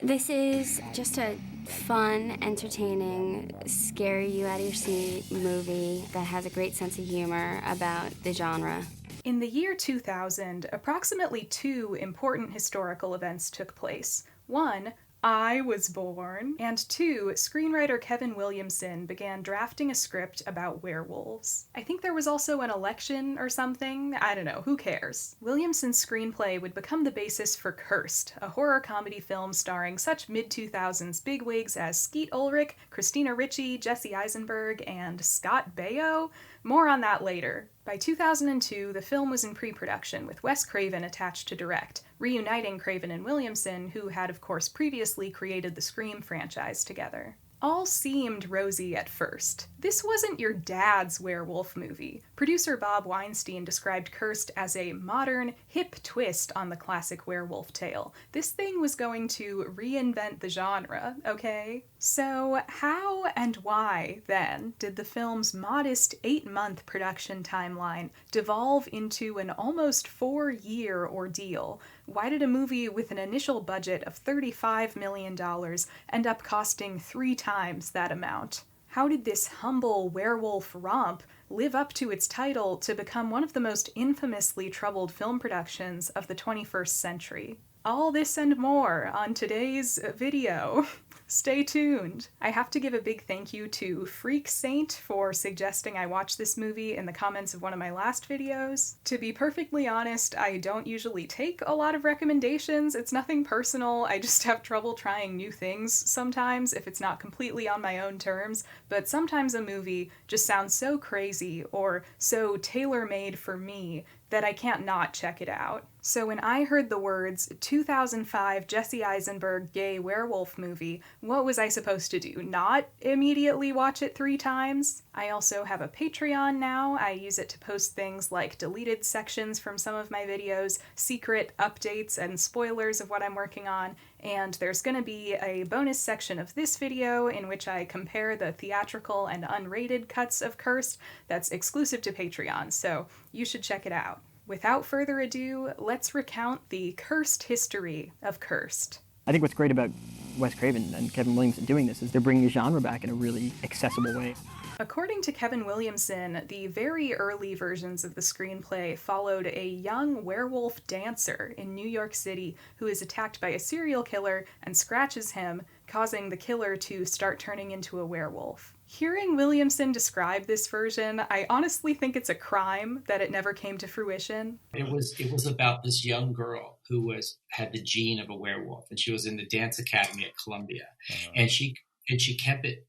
This is just a fun, entertaining, scare you out of your seat movie that has a great sense of humor about the genre. In the year 2000, approximately two important historical events took place. One, I was born, and two, screenwriter Kevin Williamson began drafting a script about werewolves. I think there was also an election or something. I don't know, who cares? Williamson's screenplay would become the basis for Cursed, a horror comedy film starring such mid-2000s bigwigs as Skeet Ulrich, Christina Ricci, Jesse Eisenberg, and Scott Baio. More on that later. By 2002, the film was in pre-production, with Wes Craven attached to direct, reuniting Craven and Williamson, who had of course previously created the Scream franchise together. All seemed rosy at first. This wasn't your dad's werewolf movie. Producer Bob Weinstein described Cursed as a modern, hip twist on the classic werewolf tale. This thing was going to reinvent the genre, okay? So how and why, then, did the film's modest 8-month production timeline devolve into an almost 4-year ordeal? Why did a movie with an initial budget of $35 million end up costing 3 times that amount? How did this humble werewolf romp live up to its title to become one of the most infamously troubled film productions of the 21st century? All this and more on today's video. Stay tuned. I have to give a big thank you to Freak Saint for suggesting I watch this movie in the comments of one of my last videos. To be perfectly honest, I don't usually take a lot of recommendations. It's nothing personal. I just have trouble trying new things sometimes if it's not completely on my own terms, but sometimes a movie just sounds so crazy or so tailor-made for me that I can't not check it out. So when I heard the words 2005 Jesse Eisenberg gay werewolf movie, what was I supposed to do? Not immediately watch it 3 times? I also have a Patreon now. I use it to post things like deleted sections from some of my videos, secret updates and spoilers of what I'm working on, and there's going to be a bonus section of this video in which I compare the theatrical and unrated cuts of Cursed that's exclusive to Patreon, so you should check it out. Without further ado, let's recount the cursed history of Cursed. I think what's great about Wes Craven and Kevin Williamson doing this is they're bringing the genre back in a really accessible way. According to Kevin Williamson, the very early versions of the screenplay followed a young werewolf dancer in New York City who is attacked by a serial killer and scratches him, causing the killer to start turning into a werewolf. Hearing Williamson describe this version, I honestly think it's a crime that it never came to fruition. It was about this young girl who had the gene of a werewolf, and she was in the dance academy at Columbia, and she kept it,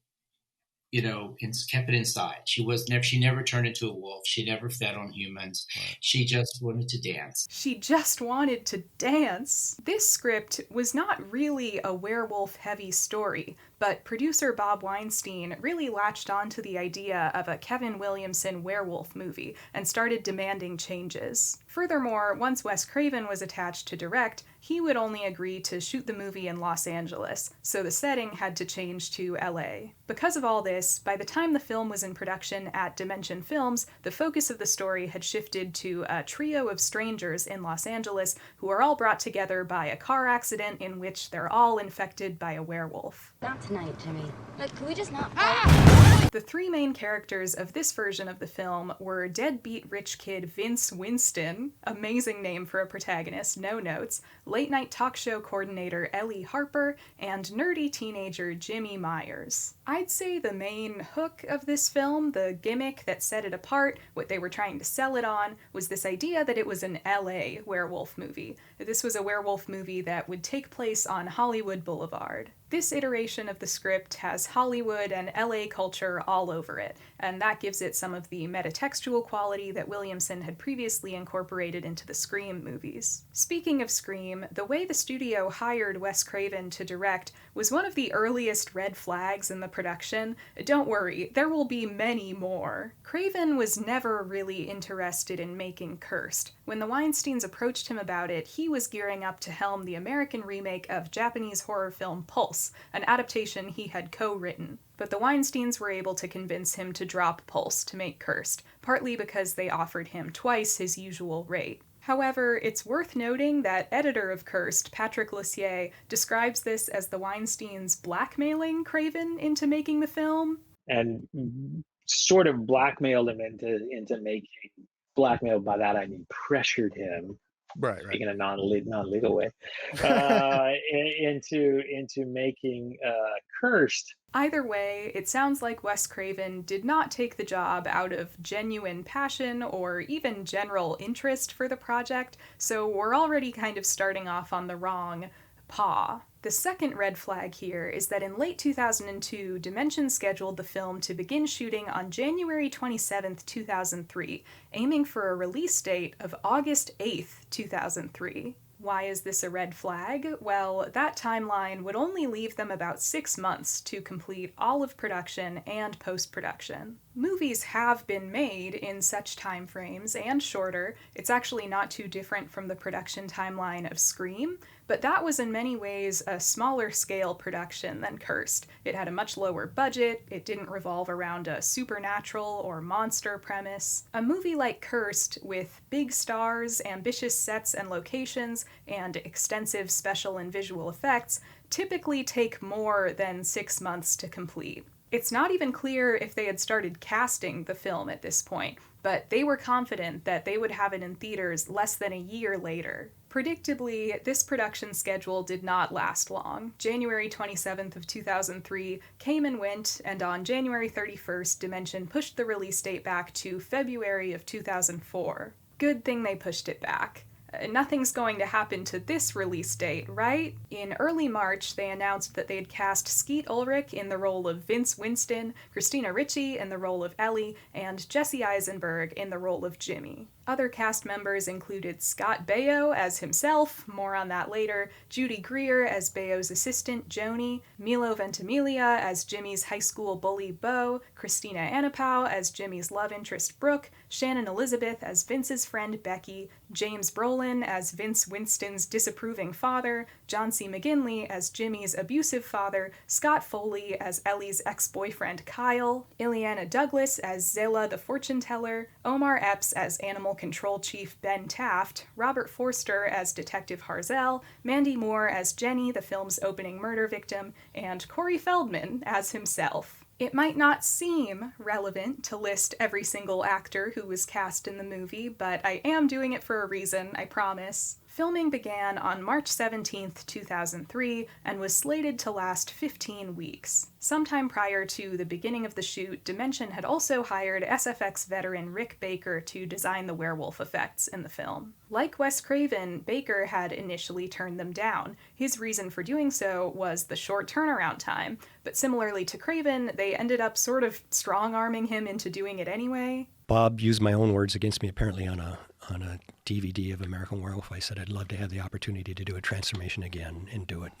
kept it inside. She never turned into a wolf. She never fed on humans. Right. She just wanted to dance. She just wanted to dance. This script was not really a werewolf-heavy story, but producer Bob Weinstein really latched onto the idea of a Kevin Williamson werewolf movie and started demanding changes. Furthermore, once Wes Craven was attached to direct, he would only agree to shoot the movie in Los Angeles, so the setting had to change to LA. Because of all this, by the time the film was in production at Dimension Films, the focus of the story had shifted to a trio of strangers in Los Angeles who are all brought together by a car accident in which they're all infected by a werewolf. Not tonight, Jimmy. Look, can we just not The 3 main characters of this version of the film were deadbeat rich kid Vince Winston, amazing name for a protagonist, no notes, late-night talk show coordinator Ellie Harper, and nerdy teenager Jimmy Myers. I'd say the main hook of this film, the gimmick that set it apart, what they were trying to sell it on, was this idea that it was an LA werewolf movie. This was a werewolf movie that would take place on Hollywood Boulevard. This iteration of the script has Hollywood and LA culture all over it, and that gives it some of the metatextual quality that Williamson had previously incorporated into the Scream movies. Speaking of Scream, the way the studio hired Wes Craven to direct was one of the earliest red flags in the production. Don't worry, there will be many more. Craven was never really interested in making Cursed. When the Weinsteins approached him about it, he was gearing up to helm the American remake of Japanese horror film Pulse, an adaptation he had co-written. But the Weinsteins were able to convince him to drop Pulse to make Cursed, partly because they offered him twice his usual rate. However, it's worth noting that editor of Cursed, Patrick Lussier, describes this as the Weinsteins blackmailing Craven into making the film. And sort of blackmailed him into making, blackmailed by that I mean pressured him, right, in a non-legal way, into making Cursed. Either way, it sounds like Wes Craven did not take the job out of genuine passion or even general interest for the project, so we're already kind of starting off on the wrong paw. The second red flag here is that in late 2002, Dimension scheduled the film to begin shooting on January 27, 2003, aiming for a release date of August 8, 2003. Why is this a red flag? Well, that timeline would only leave them about 6 months to complete all of production and post-production. Movies have been made in such time frames and shorter. It's actually not too different from the production timeline of Scream, but that was in many ways a smaller scale production than Cursed. It had a much lower budget, it didn't revolve around a supernatural or monster premise. A movie like Cursed, with big stars, ambitious sets and locations, and extensive special and visual effects, typically take more than 6 months to complete. It's not even clear if they had started casting the film at this point, but they were confident that they would have it in theaters less than a year later. Predictably, this production schedule did not last long. January 27th of 2003 came and went, and on January 31st, Dimension pushed the release date back to February of 2004. Good thing they pushed it back. Nothing's going to happen to this release date, right? In early March, they announced that they had cast Skeet Ulrich in the role of Vince Winston, Christina Ricci in the role of Ellie, and Jesse Eisenberg in the role of Jimmy. Other cast members included Scott Baio as himself, more on that later, Judy Greer as Baio's assistant, Joni, Milo Ventimiglia as Jimmy's high school bully, Bo, Christina Anapau as Jimmy's love interest, Brooke, Shannon Elizabeth as Vince's friend, Becky, James Brolin as Vince Winston's disapproving father, John C. McGinley as Jimmy's abusive father, Scott Foley as Ellie's ex-boyfriend, Kyle, Ileana Douglas as Zela the fortune teller, Omar Epps as Animal Control Chief Ben Taft, Robert Forster as Detective Harzell, Mandy Moore as Jenny, the film's opening murder victim, and Corey Feldman as himself. It might not seem relevant to list every single actor who was cast in the movie, but I am doing it for a reason, I promise. Filming began on March 17, 2003, and was slated to last 15 weeks. Sometime prior to the beginning of the shoot, Dimension had also hired SFX veteran Rick Baker to design the werewolf effects in the film. Like Wes Craven, Baker had initially turned them down. His reason for doing so was the short turnaround time, but similarly to Craven, they ended up sort of strong-arming him into doing it anyway. Bob used my own words against me apparently on a DVD of American Werewolf. I said I'd love to have the opportunity to do a transformation again and do it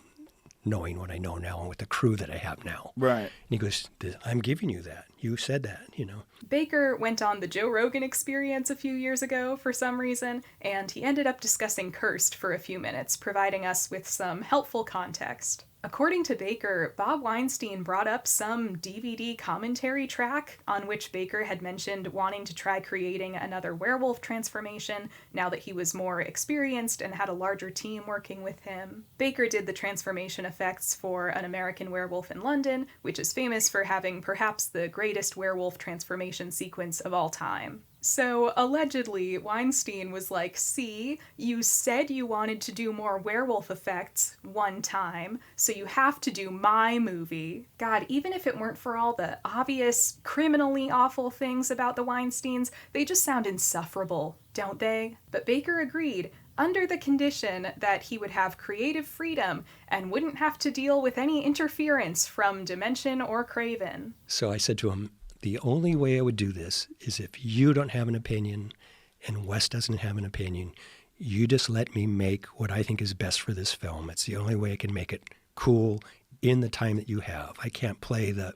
knowing what I know now and with the crew that I have now. Right. And he goes, I'm giving you that. You said that, you know. Baker went on the Joe Rogan Experience a few years ago for some reason, and he ended up discussing Cursed for a few minutes, providing us with some helpful context. According to Baker, Bob Weinstein brought up some DVD commentary track on which Baker had mentioned wanting to try creating another werewolf transformation now that he was more experienced and had a larger team working with him. Baker did the transformation effects for An American Werewolf in London, which is famous for having perhaps the greatest werewolf transformation sequence of all time. So, allegedly, Weinstein was like, see, you said you wanted to do more werewolf effects one time, so you have to do my movie. God, even if it weren't for all the obvious, criminally awful things about the Weinsteins, they just sound insufferable, don't they? But Baker agreed, under the condition that he would have creative freedom and wouldn't have to deal with any interference from Dimension or Craven. So I said to him, the only way I would do this is if you don't have an opinion and Wes doesn't have an opinion, you just let me make what I think is best for this film. It's the only way I can make it cool in the time that you have. I can't play the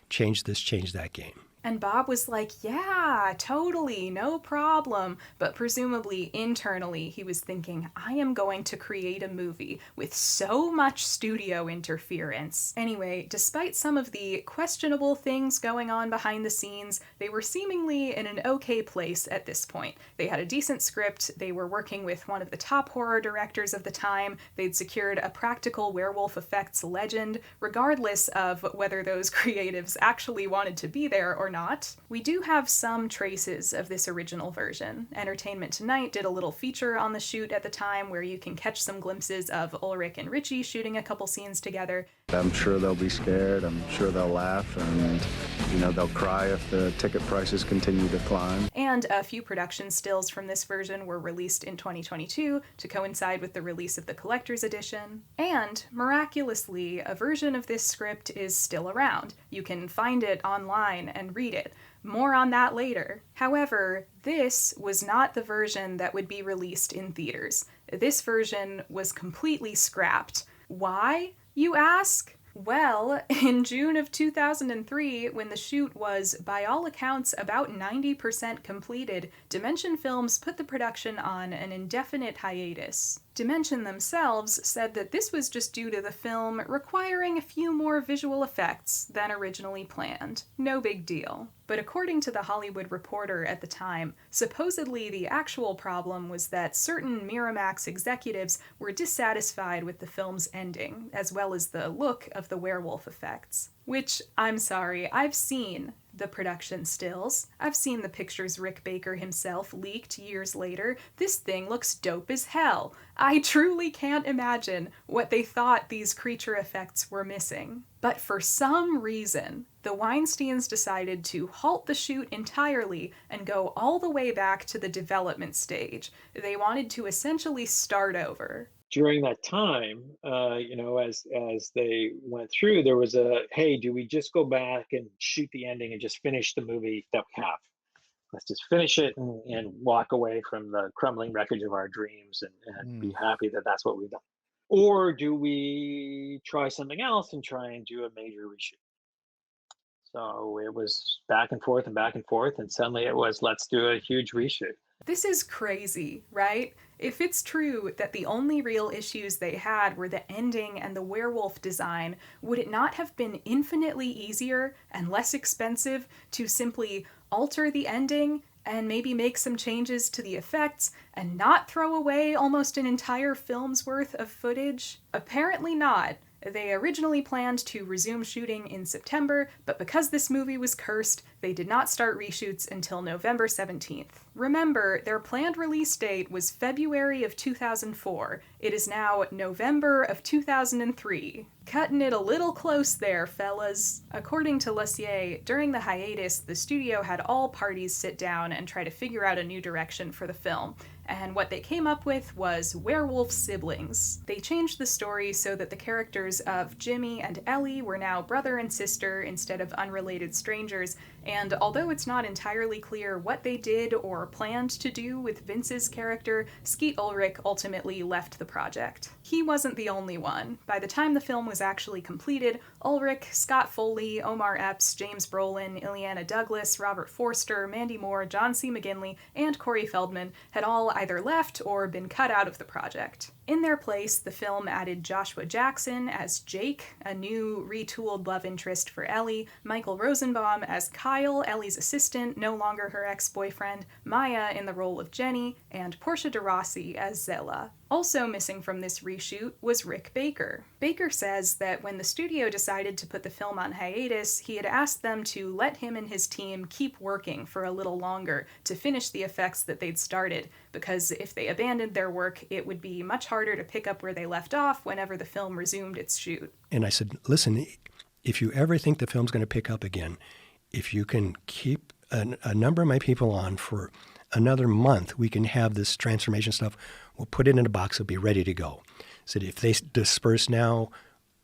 change this, change that game. And Bob was like, yeah, totally, no problem. But presumably, internally, he was thinking, I am going to create a movie with so much studio interference. Anyway, despite some of the questionable things going on behind the scenes, they were seemingly in an okay place at this point. They had a decent script, they were working with one of the top horror directors of the time, they'd secured a practical werewolf effects legend, regardless of whether those creatives actually wanted to be there or not. We do have some traces of this original version. Entertainment Tonight did a little feature on the shoot at the time where you can catch some glimpses of Ulrich and Ricci shooting a couple scenes together. I'm sure they'll be scared, I'm sure they'll laugh, and they'll cry if the ticket prices continue to climb. And a few production stills from this version were released in 2022 to coincide with the release of the collector's edition. And, miraculously, a version of this script is still around. You can find it online and read it. More on that later. However, this was not the version that would be released in theaters. This version was completely scrapped. Why, you ask? Well, in June of 2003, when the shoot was, by all accounts, about 90% completed, Dimension Films put the production on an indefinite hiatus. Dimension themselves said that this was just due to the film requiring a few more visual effects than originally planned. No big deal. But according to The Hollywood Reporter at the time, supposedly the actual problem was that certain Miramax executives were dissatisfied with the film's ending, as well as the look of the werewolf effects. Which, I'm sorry, I've seen the production stills. I've seen the pictures Rick Baker himself leaked years later. This thing looks dope as hell. I truly can't imagine what they thought these creature effects were missing. But for some reason, the Weinsteins decided to halt the shoot entirely and go all the way back to the development stage. They wanted to essentially start over. During that time, as they went through, there was hey, do we just go back and shoot the ending and just finish the movie that we have? Let's just finish it and walk away from the crumbling wreckage of our dreams and be happy that that's what we've done. Or do we try something else and try and do a major reshoot? So it was back and forth, and suddenly it was, let's do a huge reshoot. This is crazy, right? If it's true that the only real issues they had were the ending and the werewolf design, would it not have been infinitely easier and less expensive to simply alter the ending and maybe make some changes to the effects and not throw away almost an entire film's worth of footage? Apparently not. They originally planned to resume shooting in September, but because this movie was cursed, they did not start reshoots until November 17th. Remember, their planned release date was February of 2004. It is now November of 2003. Cutting it a little close there, fellas. According to Lussier, during the hiatus, the studio had all parties sit down and try to figure out a new direction for the film. And what they came up with was werewolf siblings. They changed the story so that the characters of Jimmy and Ellie were now brother and sister instead of unrelated strangers, and although it's not entirely clear what they did or planned to do with Vince's character, Skeet Ulrich ultimately left the project. He wasn't the only one. By the time the film was actually completed, Ulrich, Scott Foley, Omar Epps, James Brolin, Ileana Douglas, Robert Forster, Mandy Moore, John C. McGinley, and Corey Feldman had all either left or been cut out of the project. In their place, the film added Joshua Jackson as Jake, a new retooled love interest for Ellie, Michael Rosenbaum as Kyle, Ellie's assistant, no longer her ex-boyfriend, Maya in the role of Jenny, and Portia de Rossi as Zella. Also missing from this reshoot was Rick Baker. Baker says that when the studio decided to put the film on hiatus, he had asked them to let him and his team keep working for a little longer to finish the effects that they'd started, because if they abandoned their work, it would be much harder to pick up where they left off whenever the film resumed its shoot. And I said, listen, if you ever think the film's going to pick up again, if you can keep a number of my people on for another month, we can have this transformation stuff. We'll put it in a box. It'll be ready to go. So if they disperse now,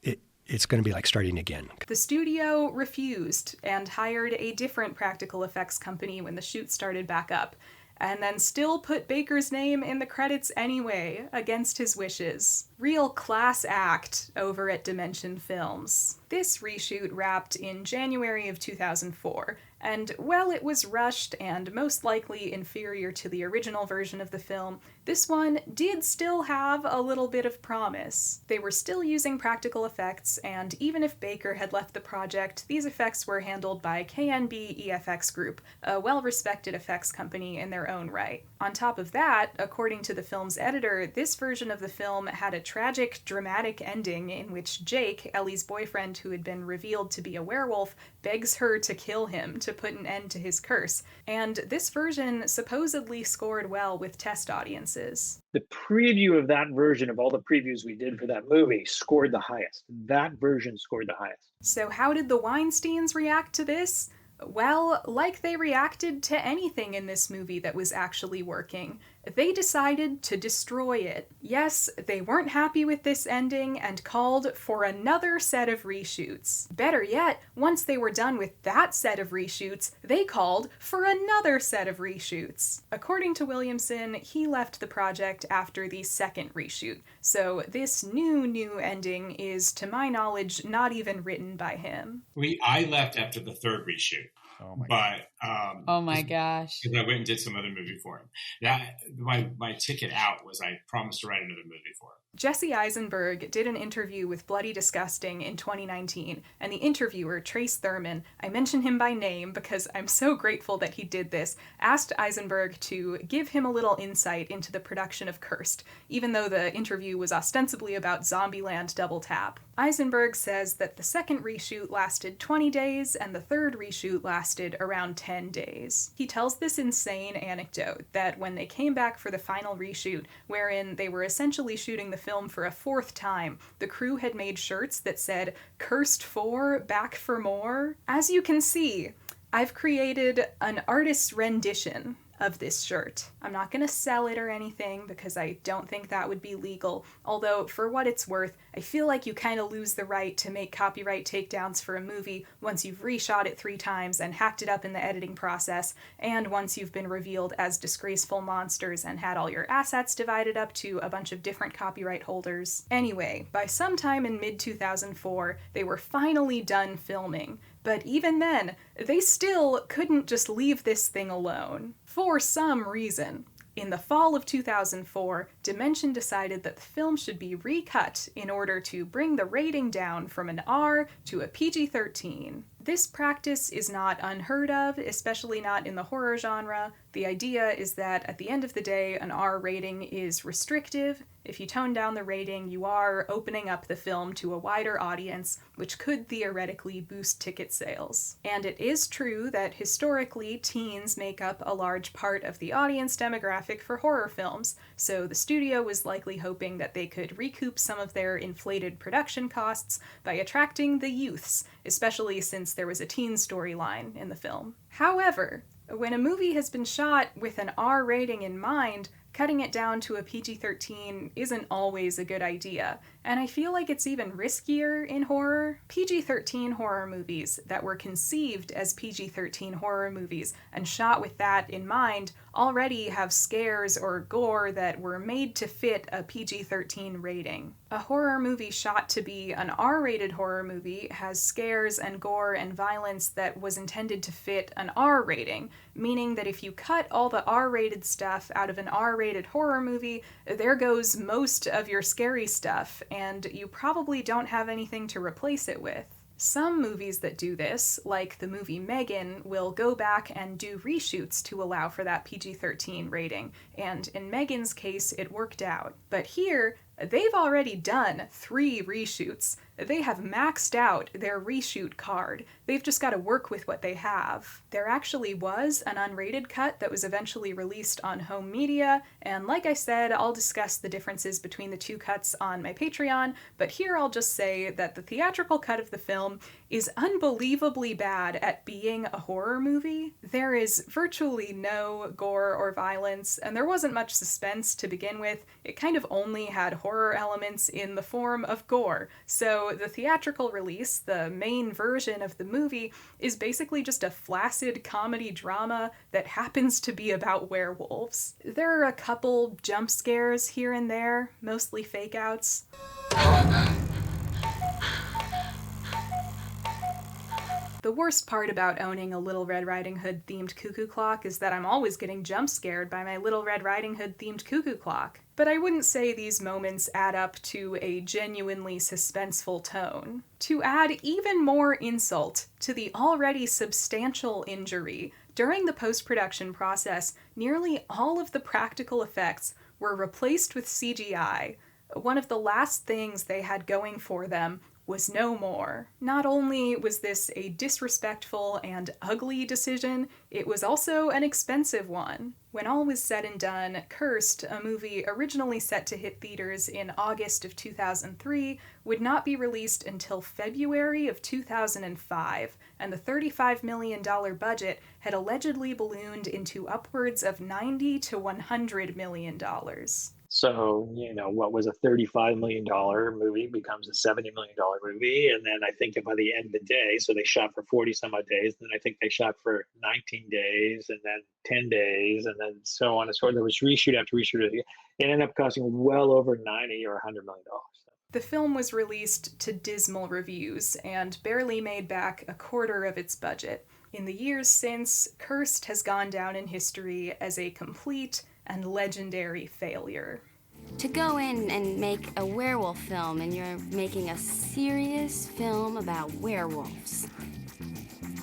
it's going to be like starting again. The studio refused and hired a different practical effects company when the shoot started back up, and then still put Baker's name in the credits anyway, against his wishes. Real class act over at Dimension Films. This reshoot wrapped in January of 2004, And while it was rushed and most likely inferior to the original version of the film, this one did still have a little bit of promise. They were still using practical effects, and even if Baker had left the project, these effects were handled by KNB EFX Group, a well-respected effects company in their own right. On top of that, according to the film's editor, this version of the film had a tragic, dramatic ending in which Jake, Ellie's boyfriend who had been revealed to be a werewolf, begs her to kill him to put an end to his curse. And this version supposedly scored well with test audiences. The preview of that version of all the previews we did for that movie scored the highest. That version scored the highest. So how did the Weinsteins react to this? Well, like they reacted to anything in this movie that was actually working. They decided to destroy it. Yes, they weren't happy with this ending and called for another set of reshoots. Better yet, once they were done with that set of reshoots, they called for another set of reshoots. According to Williamson, he left the project after the second reshoot, so this new ending is, to my knowledge, not even written by him. I left after the third reshoot. Oh my God. Oh my gosh. Because I went and did some other movie for him. My ticket out was I promised to write another movie for him. Jesse Eisenberg did an interview with Bloody Disgusting in 2019, and the interviewer, Trace Thurman, I mention him by name because I'm so grateful that he did this, asked Eisenberg to give him a little insight into the production of Cursed, even though the interview was ostensibly about Zombieland Double Tap. Eisenberg says that the second reshoot lasted 20 days and the third reshoot lasted around 10 days. He tells this insane anecdote that when they came back for the final reshoot, wherein they were essentially shooting the film for a fourth time, the crew had made shirts that said, "Cursed 4, back for more." As you can see, I've created an artist's rendition of this shirt. I'm not going to sell it or anything because I don't think that would be legal, although for what it's worth, I feel like you kind of lose the right to make copyright takedowns for a movie once you've reshot it 3 times and hacked it up in the editing process, and once you've been revealed as disgraceful monsters and had all your assets divided up to a bunch of different copyright holders. Anyway, by sometime in mid-2004, they were finally done filming. But even then, they still couldn't just leave this thing alone. For some reason. In the fall of 2004, Dimension decided that the film should be recut in order to bring the rating down from an R to a PG-13. This practice is not unheard of, especially not in the horror genre. The idea is that at the end of the day, an R rating is restrictive. If you tone down the rating, you are opening up the film to a wider audience, which could theoretically boost ticket sales. And it is true that historically, teens make up a large part of the audience demographic for horror films, so the studio was likely hoping that they could recoup some of their inflated production costs by attracting the youths, especially since there was a teen storyline in the film. However, when a movie has been shot with an R rating in mind, cutting it down to a PG-13 isn't always a good idea, and I feel like it's even riskier in horror. PG-13 horror movies that were conceived as PG-13 horror movies and shot with that in mind already have scares or gore that were made to fit a PG-13 rating. A horror movie shot to be an R-rated horror movie has scares and gore and violence that was intended to fit an R rating, meaning that if you cut all the R-rated stuff out of an R-rated horror movie, there goes most of your scary stuff, and you probably don't have anything to replace it with. Some movies that do this, like the movie Megan, will go back and do reshoots to allow for that PG-13 rating, and in Megan's case, it worked out. But here, they've already done 3 reshoots. They have maxed out their reshoot card. They've just got to work with what they have. There actually was an unrated cut that was eventually released on home media, and like I said, I'll discuss the differences between the 2 cuts on my Patreon, but here I'll just say that the theatrical cut of the film is unbelievably bad at being a horror movie. There is virtually no gore or violence, and there wasn't much suspense to begin with. It kind of only had horror elements in the form of gore. So the theatrical release, the main version of the movie, is basically just a flaccid comedy drama that happens to be about werewolves. There are a couple jump scares here and there, mostly fake outs. The worst part about owning a Little Red Riding Hood themed cuckoo clock is that I'm always getting jump scared by my Little Red Riding Hood themed cuckoo clock. But I wouldn't say these moments add up to a genuinely suspenseful tone. To add even more insult to the already substantial injury, during the post-production process, nearly all of the practical effects were replaced with CGI. One of the last things they had going for them was no more. Not only was this a disrespectful and ugly decision, it was also an expensive one. When all was said and done, Cursed, a movie originally set to hit theaters in August of 2003, would not be released until February of 2005, and the $35 million budget had allegedly ballooned into upwards of $90 to $100 million. So, what was a $35 million movie becomes a $70 million movie. And then I think by the end of the day, so they shot for 40 some odd days. Then I think they shot for 19 days and then 10 days and then so on and so on. There was reshoot after reshoot. It ended up costing well over 90 or $100 million. The film was released to dismal reviews and barely made back a quarter of its budget. In the years since, Cursed has gone down in history as a complete and legendary failure. To go in and make a werewolf film, and you're making a serious film about werewolves.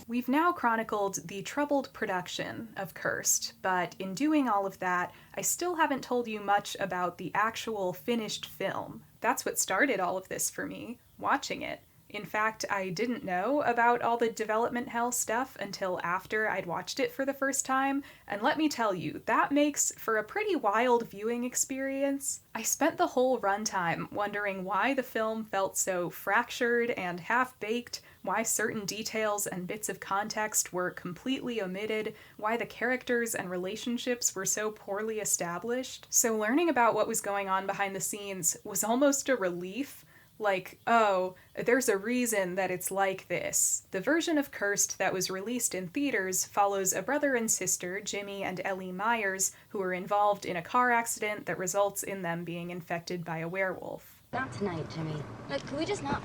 We've now chronicled the troubled production of Cursed, but in doing all of that, I still haven't told you much about the actual finished film. That's what started all of this for me, watching it. In fact, I didn't know about all the development hell stuff until after I'd watched it for the first time, and let me tell you, that makes for a pretty wild viewing experience. I spent the whole runtime wondering why the film felt so fractured and half-baked, why certain details and bits of context were completely omitted, why the characters and relationships were so poorly established. So learning about what was going on behind the scenes was almost a relief. Like, oh, there's a reason that it's like this. The version of Cursed that was released in theaters follows a brother and sister, Jimmy and Ellie Myers, who are involved in a car accident that results in them being infected by a werewolf. Not tonight, Jimmy. Look, can we just not...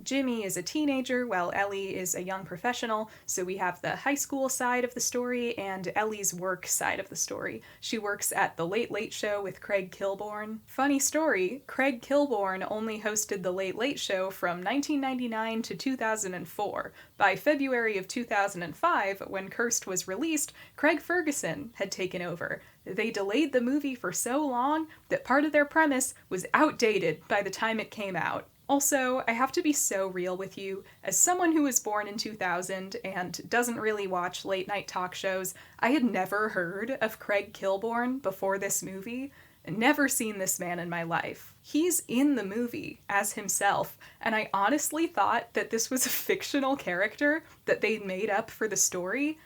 Jimmy is a teenager, while Ellie is a young professional, so we have the high school side of the story and Ellie's work side of the story. She works at The Late Late Show with Craig Kilborn. Funny story, Craig Kilborn only hosted The Late Late Show from 1999 to 2004. By February of 2005, when Cursed was released, Craig Ferguson had taken over. They delayed the movie for so long that part of their premise was outdated by the time it came out. Also, I have to be so real with you. As someone who was born in 2000 and doesn't really watch late-night talk shows, I had never heard of Craig Kilborn before this movie. Never seen this man in my life. He's in the movie as himself, and I honestly thought that this was a fictional character that they'd made up for the story.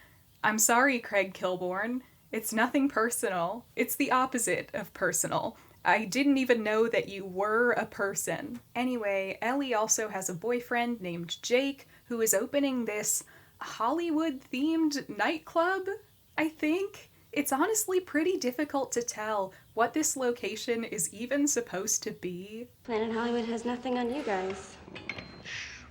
I'm sorry, Craig Kilborn. It's nothing personal. It's the opposite of personal. I didn't even know that you were a person. Anyway, Ellie also has a boyfriend named Jake who is opening this Hollywood-themed nightclub, I think. It's honestly pretty difficult to tell what this location is even supposed to be. Planet Hollywood has nothing on you guys.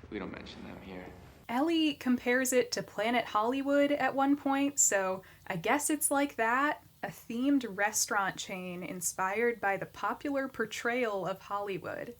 We don't mention them here. Ellie compares it to Planet Hollywood at one point, so I guess it's like that. A themed restaurant chain inspired by the popular portrayal of Hollywood.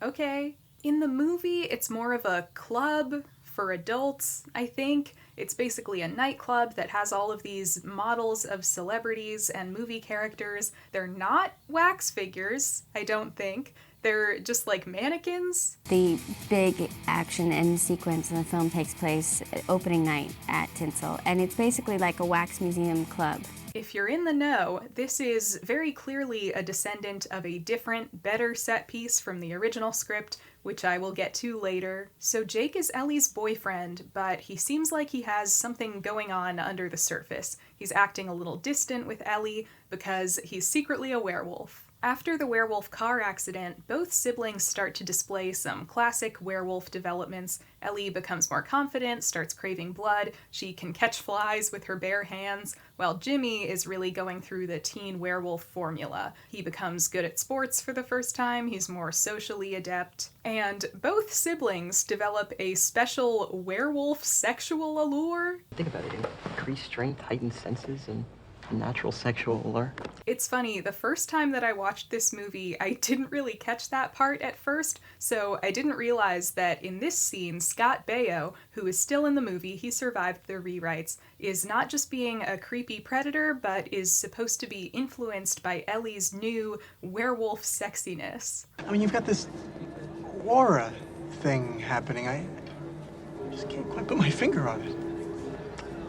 Okay. In the movie, it's more of a club for adults, I think. It's basically a nightclub that has all of these models of celebrities and movie characters. They're not wax figures, I don't think. They're just like mannequins. The big action end sequence in the film takes place opening night at Tinsel, and it's basically like a wax museum club. If you're in the know, this is very clearly a descendant of a different, better set piece from the original script, which I will get to later. So Jake is Ellie's boyfriend, but he seems like he has something going on under the surface. He's acting a little distant with Ellie because he's secretly a werewolf. After the werewolf car accident, both siblings start to display some classic werewolf developments. Ellie becomes more confident, starts craving blood, she can catch flies with her bare hands, while Jimmy is really going through the teen werewolf formula. He becomes good at sports for the first time, he's more socially adept, and both siblings develop a special werewolf sexual allure. Think about it, increased strength, heightened senses, and natural sexual allure. It's funny, the first time that I watched this movie, I didn't really catch that part at first, so I didn't realize that in this scene, Scott Baio, who is still in the movie, he survived the rewrites, is not just being a creepy predator, but is supposed to be influenced by Ellie's new werewolf sexiness. I mean, you've got this aura thing happening. I just can't quite put my finger on it.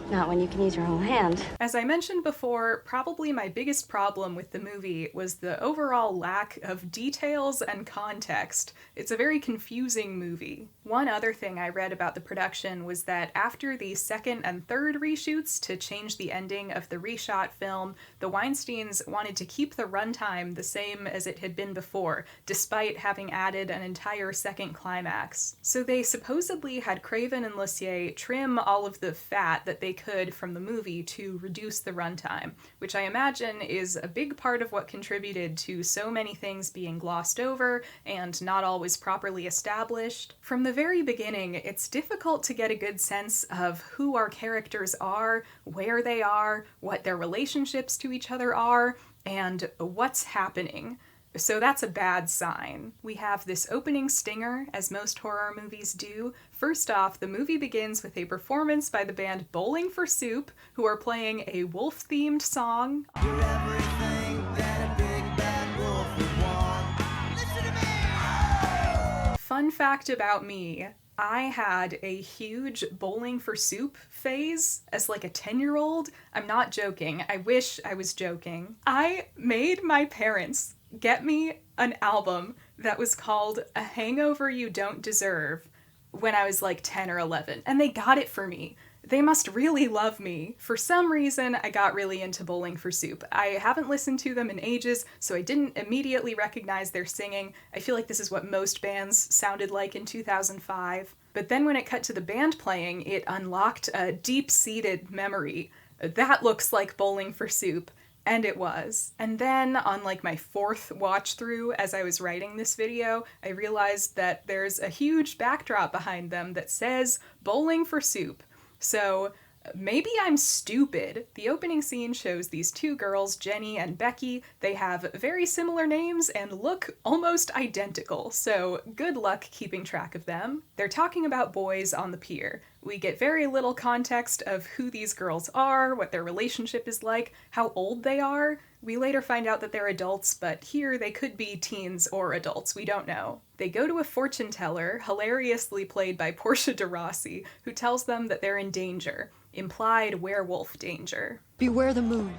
Not when you can use your whole hand. As I mentioned before, probably my biggest problem with the movie was the overall lack of details and context. It's a very confusing movie. One other thing I read about the production was that after the second and third reshoots to change the ending of the reshot film, the Weinsteins wanted to keep the runtime the same as it had been before, despite having added an entire second climax. So they supposedly had Craven and Lussier trim all of the fat that they could from the movie to reduce the runtime, which I imagine is a big part of what contributed to so many things being glossed over and not always properly established. From the very beginning, it's difficult to get a good sense of who our characters are, where they are, what their relationships to each other are, and what's happening. So that's a bad sign. We have this opening stinger, as most horror movies do. First off, the movie begins with a performance by the band Bowling for Soup, who are playing a wolf-themed song. You're everything that a big bad wolf would want. Listen to me! Fun fact about me, I had a huge Bowling for Soup phase as like a 10-year-old. I'm not joking. I wish I was joking. I made my parents get me an album that was called A Hangover You Don't Deserve when I was like 10 or 11, and they got it for me. They must really love me. For some reason, I got really into Bowling for Soup. I haven't listened to them in ages, so I didn't immediately recognize their singing. I feel like this is what most bands sounded like in 2005. But then when it cut to the band playing, it unlocked a deep-seated memory. That looks like Bowling for Soup. And it was. And then on like my fourth watch through as I was writing this video, I realized that there's a huge backdrop behind them that says Bowling for Soup. So maybe I'm stupid. The opening scene shows these two girls, Jenny and Becky. They have very similar names and look almost identical, so good luck keeping track of them. They're talking about boys on the pier. We get very little context of who these girls are, what their relationship is like, how old they are. We later find out that they're adults, but here they could be teens or adults, we don't know. They go to a fortune teller, hilariously played by Portia de Rossi, who tells them that they're in danger. Implied werewolf danger. Beware the moon.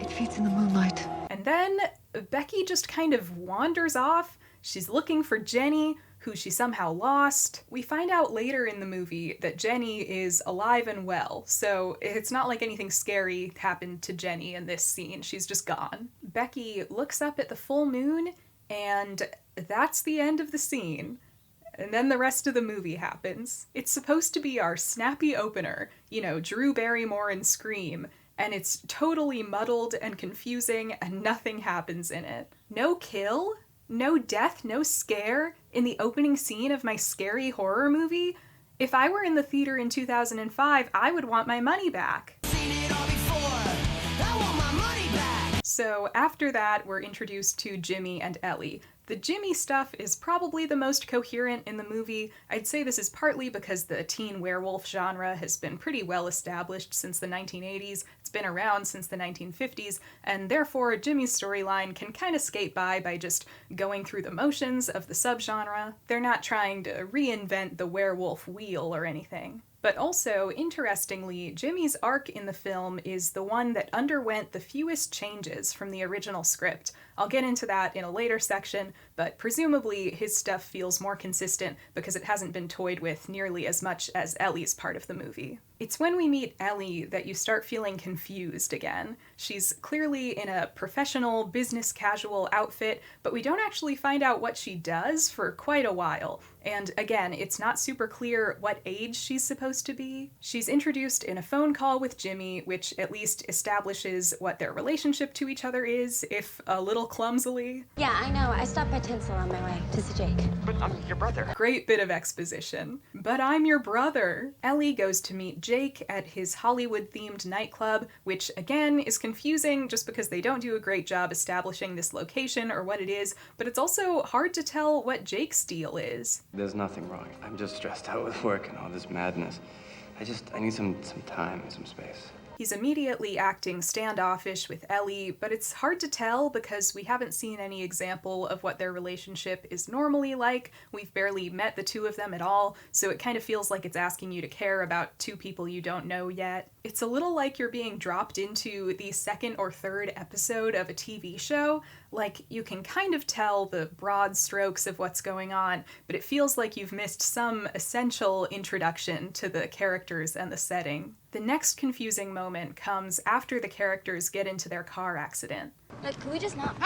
It feeds in the moonlight. And then Becky just kind of wanders off. She's looking for Jenny, who she somehow lost. We find out later in the movie that Jenny is alive and well, so it's not like anything scary happened to Jenny in this scene. She's just gone. Becky looks up at the full moon, and that's the end of the scene. And then the rest of the movie happens. It's supposed to be our snappy opener, you know, Drew Barrymore in Scream, and it's totally muddled and confusing and nothing happens in it. No kill? No death, no scare in the opening scene of my scary horror movie? If I were in the theater in 2005, I would want my money back. Seen it all before. I want my money back. So after that, we're introduced to Jimmy and Ellie. The Jimmy stuff is probably the most coherent in the movie. I'd say this is partly because the teen werewolf genre has been pretty well established since the 1980s. It's been around since the 1950s, and therefore Jimmy's storyline can kind of skate by just going through the motions of the subgenre. They're not trying to reinvent the werewolf wheel or anything. But also, interestingly, Jimmy's arc in the film is the one that underwent the fewest changes from the original script. I'll get into that in a later section, but presumably his stuff feels more consistent because it hasn't been toyed with nearly as much as Ellie's part of the movie. It's when we meet Ellie that you start feeling confused again. She's clearly in a professional, business casual outfit, but we don't actually find out what she does for quite a while. And again, it's not super clear what age she's supposed to be. She's introduced in a phone call with Jimmy, which at least establishes what their relationship to each other is, if a little clumsily. Yeah, I know. I stopped by Tinsel on my way to see Jake. But I'm your brother. Great bit of exposition. But I'm your brother. Ellie goes to meet Jake at his Hollywood-themed nightclub, which again is confusing just because they don't do a great job establishing this location or what it is, but it's also hard to tell what Jake's deal is. There's nothing wrong. I'm just stressed out with work and all this madness. I need some time and some space. He's immediately acting standoffish with Ellie, but it's hard to tell because we haven't seen any example of what their relationship is normally like. We've barely met the two of them at all, so it kind of feels like it's asking you to care about two people you don't know yet. It's a little like you're being dropped into the second or third episode of a TV show. Like, you can kind of tell the broad strokes of what's going on, but it feels like you've missed some essential introduction to the characters and the setting. The next confusing moment comes after the characters get into their car accident. Look, can we just not...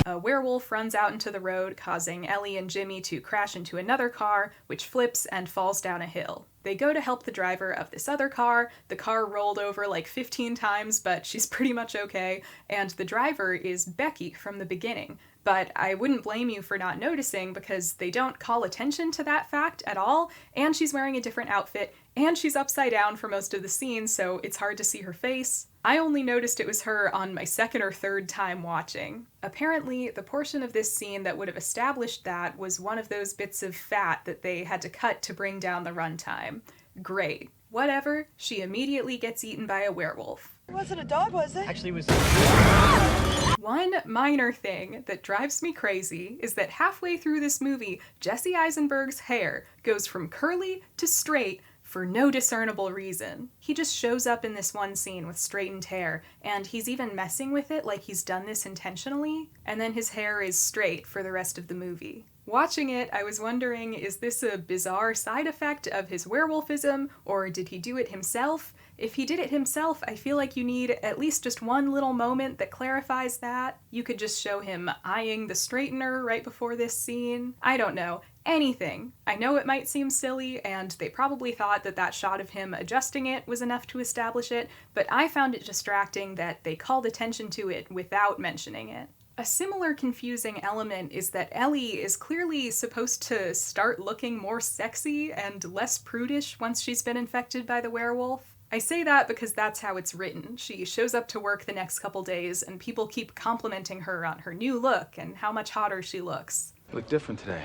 A werewolf runs out into the road, causing Ellie and Jimmy to crash into another car, which flips and falls down a hill. They go to help the driver of this other car. The car rolled over like 15 times, but she's pretty much okay. And the driver is Becky from the beginning. But I wouldn't blame you for not noticing because they don't call attention to that fact at all. And she's wearing a different outfit, and she's upside down for most of the scene, so it's hard to see her face. I only noticed it was her on my second or third time watching. Apparently, the portion of this scene that would have established that was one of those bits of fat that they had to cut to bring down the runtime. Great. Whatever, she immediately gets eaten by a werewolf. It wasn't a dog, was it? Actually, it was... One minor thing that drives me crazy is that halfway through this movie, Jesse Eisenberg's hair goes from curly to straight for no discernible reason. He just shows up in this one scene with straightened hair, and he's even messing with it like he's done this intentionally, and then his hair is straight for the rest of the movie. Watching it, I was wondering, is this a bizarre side effect of his werewolfism, or did he do it himself? If he did it himself, I feel like you need at least just one little moment that clarifies that. You could just show him eyeing the straightener right before this scene. I don't know. Anything. I know it might seem silly, and they probably thought that that shot of him adjusting it was enough to establish it, but I found it distracting that they called attention to it without mentioning it. A similar confusing element is that Ellie is clearly supposed to start looking more sexy and less prudish once she's been infected by the werewolf. I say that because that's how it's written. She shows up to work the next couple days, and people keep complimenting her on her new look and how much hotter she looks. You look different today.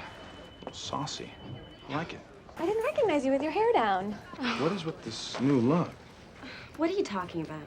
Saucy. I like it. I didn't recognize you with your hair down. What is with this new look? What are you talking about?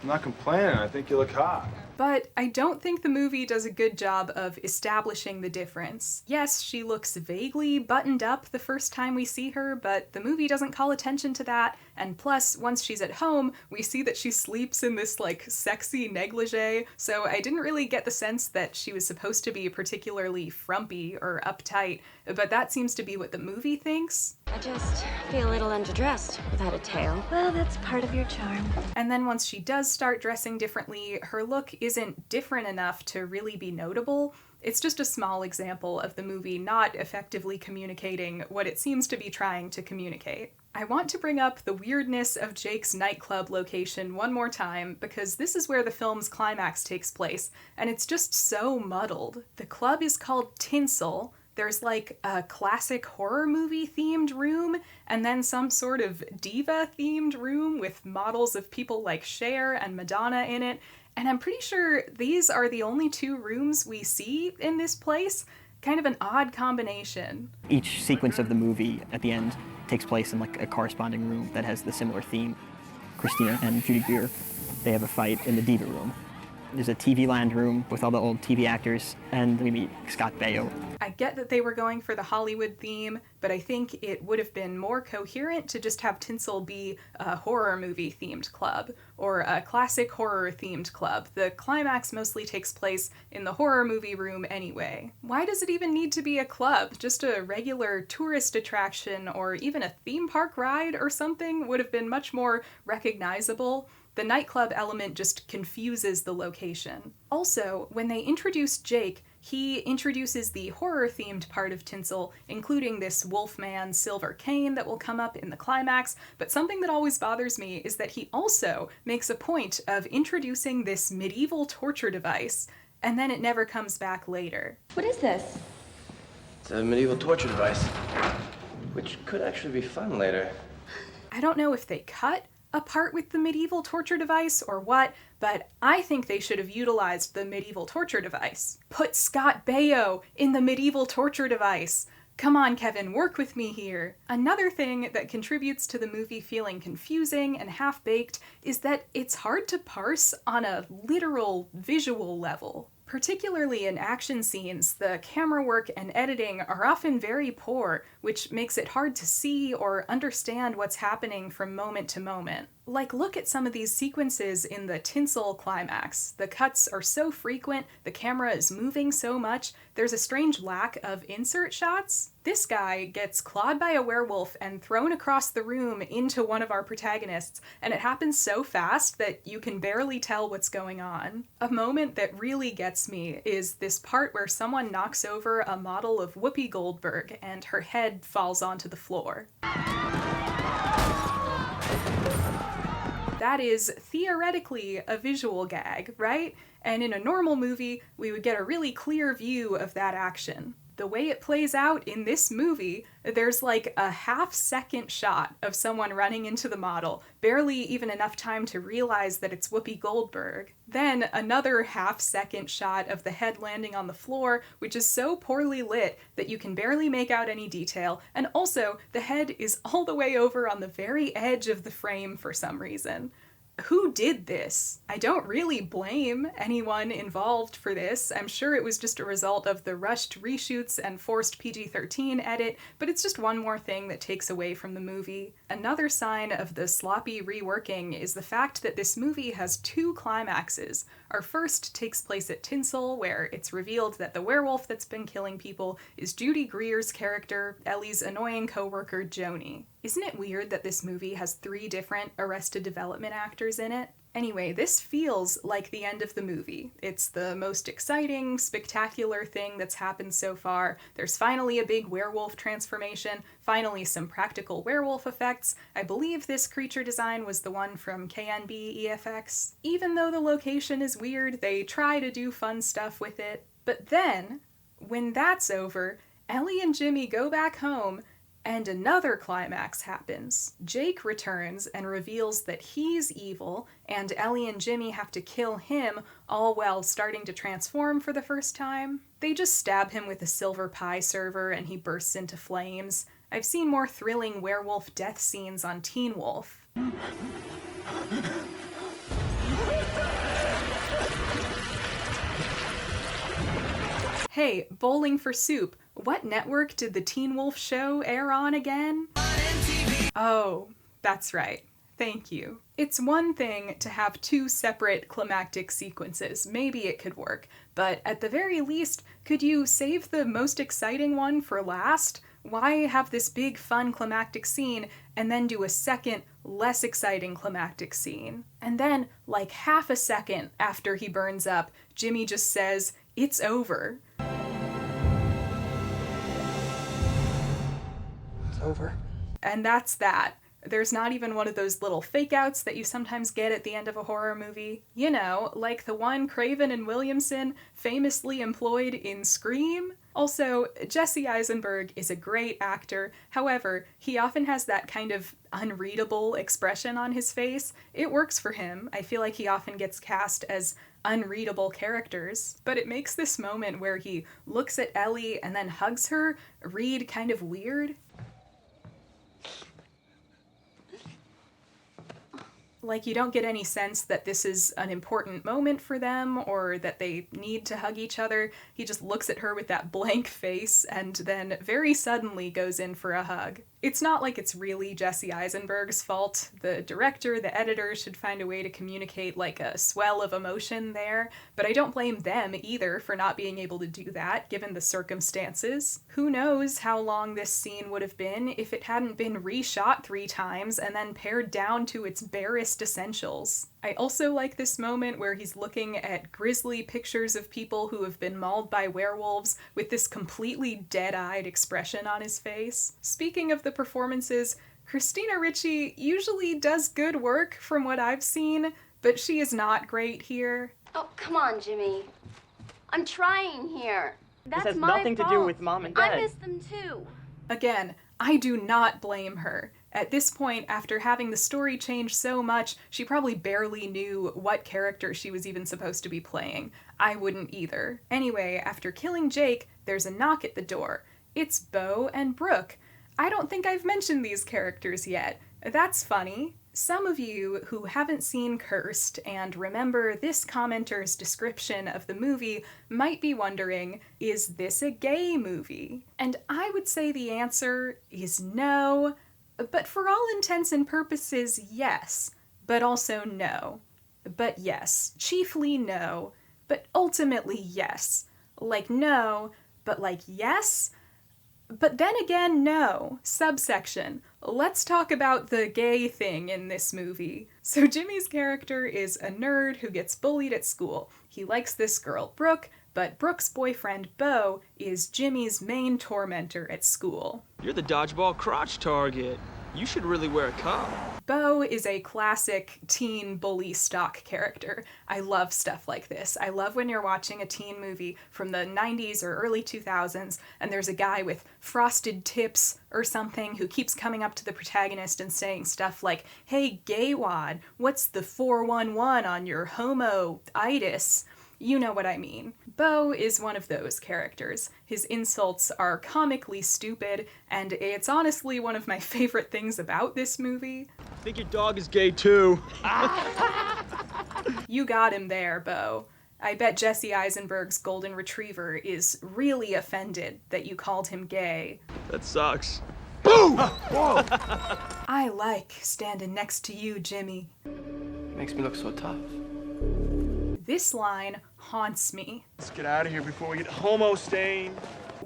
I'm not complaining. I think you look hot. But I don't think the movie does a good job of establishing the difference. Yes, she looks vaguely buttoned up the first time we see her, but the movie doesn't call attention to that, and plus, once she's at home, we see that she sleeps in this, like, sexy negligee, so I didn't really get the sense that she was supposed to be particularly frumpy or uptight, but that seems to be what the movie thinks. I just feel a little underdressed without a tail. Well, that's part of your charm. And then once she does start dressing differently, her look isn't different enough to really be notable. It's just a small example of the movie not effectively communicating what it seems to be trying to communicate. I want to bring up the weirdness of Jake's nightclub location one more time because this is where the film's climax takes place, and it's just so muddled. The club is called Tinsel. There's like a classic horror movie themed room, and then some sort of diva themed room with models of people like Cher and Madonna in it, and I'm pretty sure these are the only two rooms we see in this place. Kind of an odd combination. Each sequence of the movie at the end takes place in like a corresponding room that has the similar theme. Christina and Judy Greer, they have a fight in the diva room. There's a TV land room with all the old TV actors, and we meet Scott Baio. I get that they were going for the Hollywood theme, but I think it would have been more coherent to just have Tinsel be a horror movie themed club, or a classic horror themed club. The climax mostly takes place in the horror movie room anyway. Why does it even need to be a club? Just a regular tourist attraction or even a theme park ride or something would have been much more recognizable. The nightclub element just confuses the location. Also, when they introduce Jake, he introduces the horror-themed part of Tinsel, including this Wolfman silver cane that will come up in the climax, but something that always bothers me is that he also makes a point of introducing this medieval torture device, and then it never comes back later. What is this? It's a medieval torture device, which could actually be fun later. I don't know if they cut a part with the medieval torture device or what, but I think they should have utilized the medieval torture device. Put Scott Baio in the medieval torture device. Come on, Kevin, work with me here. Another thing that contributes to the movie feeling confusing and half-baked is that it's hard to parse on a literal visual level. Particularly in action scenes, the camera work and editing are often very poor, which makes it hard to see or understand what's happening from moment to moment. Like, look at some of these sequences in the Tinsel climax. The cuts are so frequent, the camera is moving so much, there's a strange lack of insert shots. This guy gets clawed by a werewolf and thrown across the room into one of our protagonists, and it happens so fast that you can barely tell what's going on. A moment that really gets me is this part where someone knocks over a model of Whoopi Goldberg and her head falls onto the floor. That is theoretically a visual gag, right? And in a normal movie, we would get a really clear view of that action. The way it plays out in this movie, there's like a half-second shot of someone running into the model, barely even enough time to realize that it's Whoopi Goldberg. Then another half-second shot of the head landing on the floor, which is so poorly lit that you can barely make out any detail, and also the head is all the way over on the very edge of the frame for some reason. Who did this? I don't really blame anyone involved for this. I'm sure it was just a result of the rushed reshoots and forced PG-13 edit, but it's just one more thing that takes away from the movie. Another sign of the sloppy reworking is the fact that this movie has two climaxes. Our first takes place at Tinsel, where it's revealed that the werewolf that's been killing people is Judy Greer's character, Ellie's annoying coworker Joni. Isn't it weird that this movie has 3 different Arrested Development actors in it? Anyway, this feels like the end of the movie. It's the most exciting, spectacular thing that's happened so far. There's finally a big werewolf transformation, finally some practical werewolf effects. I believe this creature design was the one from KNB EFX. Even though the location is weird, they try to do fun stuff with it. But then, when that's over, Ellie and Jimmy go back home, and another climax happens. Jake returns and reveals that he's evil, and Ellie and Jimmy have to kill him, all while starting to transform for the first time. They just stab him with a silver pie server and he bursts into flames. I've seen more thrilling werewolf death scenes on Teen Wolf. Hey, Bowling for Soup. What network did the Teen Wolf show air on again? Oh, that's right. Thank you. It's one thing to have 2 separate climactic sequences. Maybe it could work. But at the very least, could you save the most exciting one for last? Why have this big, fun climactic scene and then do a second, less exciting climactic scene? And then, like half a second after he burns up, Jimmy just says, "It's over." Over. And that's that. There's not even one of those little fake-outs that you sometimes get at the end of a horror movie. You know, like the one Craven and Williamson famously employed in Scream. Also, Jesse Eisenberg is a great actor. However, he often has that kind of unreadable expression on his face. It works for him. I feel like he often gets cast as unreadable characters. But it makes this moment where he looks at Ellie and then hugs her read kind of weird. Like, you don't get any sense that this is an important moment for them or that they need to hug each other. He just looks at her with that blank face and then very suddenly goes in for a hug. It's not like it's really Jesse Eisenberg's fault. The director, the editor should find a way to communicate like a swell of emotion there, but I don't blame them either for not being able to do that, given the circumstances. Who knows how long this scene would have been if it hadn't been reshot 3 times and then pared down to its barest essentials. I also like this moment where he's looking at grisly pictures of people who have been mauled by werewolves with this completely dead-eyed expression on his face. Speaking of the performances, Christina Ricci usually does good work from what I've seen, but she is not great here. Oh, come on, Jimmy. I'm trying here. That's this has my nothing fault. to do with Mom and Dad. I miss them too. Again, I do not blame her. At this point, after having the story change so much, she probably barely knew what character she was even supposed to be playing. I wouldn't either. Anyway, after killing Jake, there's a knock at the door. It's Bo and Brooke. I don't think I've mentioned these characters yet. That's funny. Some of you who haven't seen Cursed and remember this commenter's description of the movie might be wondering, is this a gay movie? And I would say the answer is no. But for all intents and purposes, yes. But also no. But yes. Chiefly no. But ultimately yes. Like no, but like yes? But then again, no. Subsection. Let's talk about the gay thing in this movie. So Jimmy's character is a nerd who gets bullied at school. He likes this girl, Brooke, but Brooke's boyfriend, Bo, is Jimmy's main tormentor at school. You're the dodgeball crotch target. You should really wear a cup. Bo is a classic teen bully stock character. I love stuff like this. I love when you're watching a teen movie from the 90s or early 2000s and there's a guy with frosted tips or something who keeps coming up to the protagonist and saying stuff like, "Hey, gay wad, what's the 411 on your homo-itis?" You know what I mean. Bo is one of those characters. His insults are comically stupid, and it's honestly one of my favorite things about this movie. I think your dog is gay too. You got him there, Bo. I bet Jesse Eisenberg's golden retriever is really offended that you called him gay. That sucks. Boom! Whoa! I like standing next to you, Jimmy. Makes me look so tough. This line haunts me. Let's get out of here before we get homo-stained.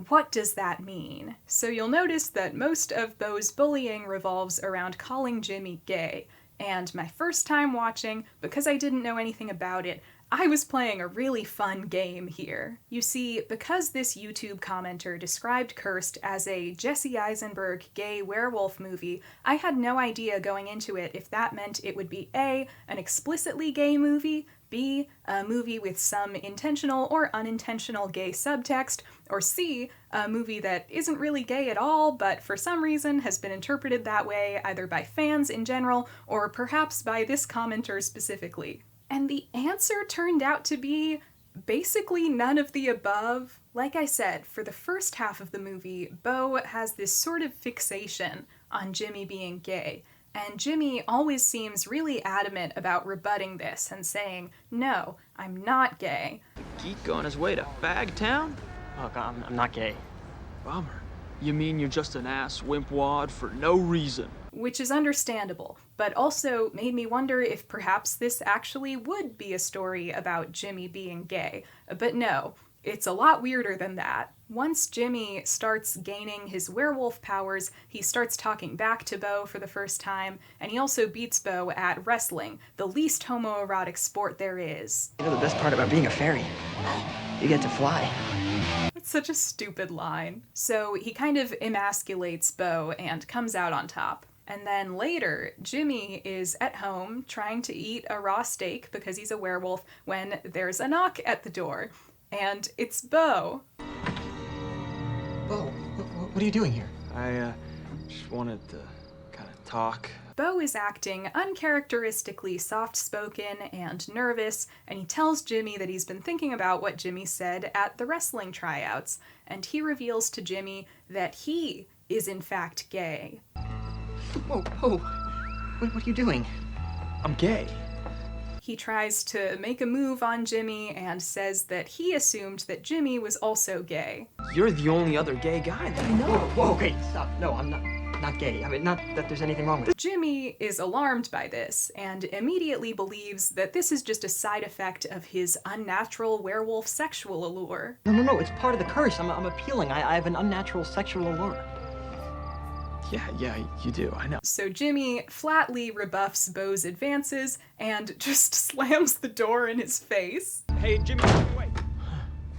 What does that mean? So you'll notice that most of Bo's bullying revolves around calling Jimmy gay. And my first time watching, because I didn't know anything about it, I was playing a really fun game here. You see, because this YouTube commenter described Cursed as a Jesse Eisenberg gay werewolf movie, I had no idea going into it if that meant it would be A, an explicitly gay movie, B, a movie with some intentional or unintentional gay subtext, or C, a movie that isn't really gay at all, but for some reason has been interpreted that way either by fans in general, or perhaps by this commenter specifically. And the answer turned out to be basically none of the above. Like I said, for the first half of the movie, Bo has this sort of fixation on Jimmy being gay. And Jimmy always seems really adamant about rebutting this and saying, "No, I'm not gay." The geek on his way to Fagtown? Look, I'm not gay. Bummer. You mean you're just an ass wimp-wad for no reason? Which is understandable, but also made me wonder if perhaps this actually would be a story about Jimmy being gay. But no, it's a lot weirder than that. Once Jimmy starts gaining his werewolf powers, he starts talking back to Bo for the first time, and he also beats Bo at wrestling, the least homoerotic sport there is. You know the best part about being a fairy? You get to fly. It's such a stupid line. So he kind of emasculates Bo and comes out on top. And then later, Jimmy is at home trying to eat a raw steak because he's a werewolf when there's a knock at the door. And it's Bo. Bo, what are you doing here? I just wanted to kind of talk. Bo is acting uncharacteristically soft-spoken and nervous, and he tells Jimmy that he's been thinking about what Jimmy said at the wrestling tryouts, and he reveals to Jimmy that he is in fact gay. Whoa, what are you doing? I'm gay. He tries to make a move on Jimmy and says that he assumed that Jimmy was also gay. You're the only other gay guy that I know. Whoa, okay, stop. No, I'm not gay. I mean, not that there's anything wrong with it. Jimmy is alarmed by this and immediately believes that this is just a side effect of his unnatural werewolf sexual allure. No, it's part of the curse. I'm appealing. I have an unnatural sexual allure. Yeah, you do. I know. So Jimmy flatly rebuffs Beau's advances and just slams the door in his face. Hey, Jimmy, wait.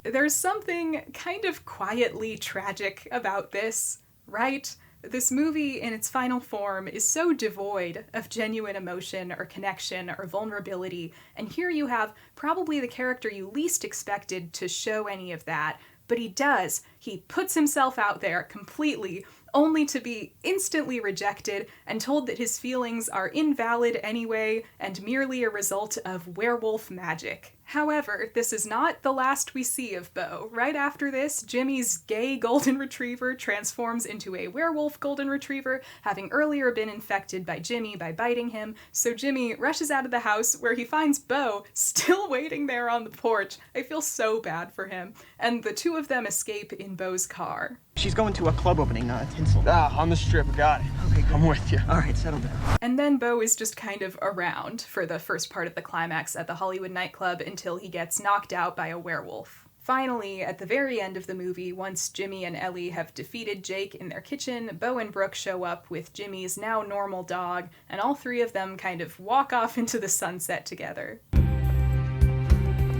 There's something kind of quietly tragic about this, right? This movie, in its final form, is so devoid of genuine emotion or connection or vulnerability, and here you have probably the character you least expected to show any of that, but he does. He puts himself out there completely, only to be instantly rejected and told that his feelings are invalid anyway and merely a result of werewolf magic. However, this is not the last we see of Beau. Right after this, Jimmy's gay golden retriever transforms into a werewolf golden retriever, having earlier been infected by Jimmy by biting him, so Jimmy rushes out of the house where he finds Beau still waiting there on the porch. I feel so bad for him. And the two of them escape in Beau's car. She's going to a club opening, Tinsel. On the strip, got it. Okay, good. I'm with you. All right, settle down. And then Beau is just kind of around for the first part of the climax at the Hollywood nightclub until he gets knocked out by a werewolf. Finally, at the very end of the movie, once Jimmy and Ellie have defeated Jake in their kitchen, Beau and Brooke show up with Jimmy's now normal dog, and all three of them kind of walk off into the sunset together.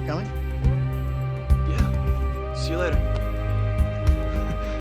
Going? Yeah. See you later.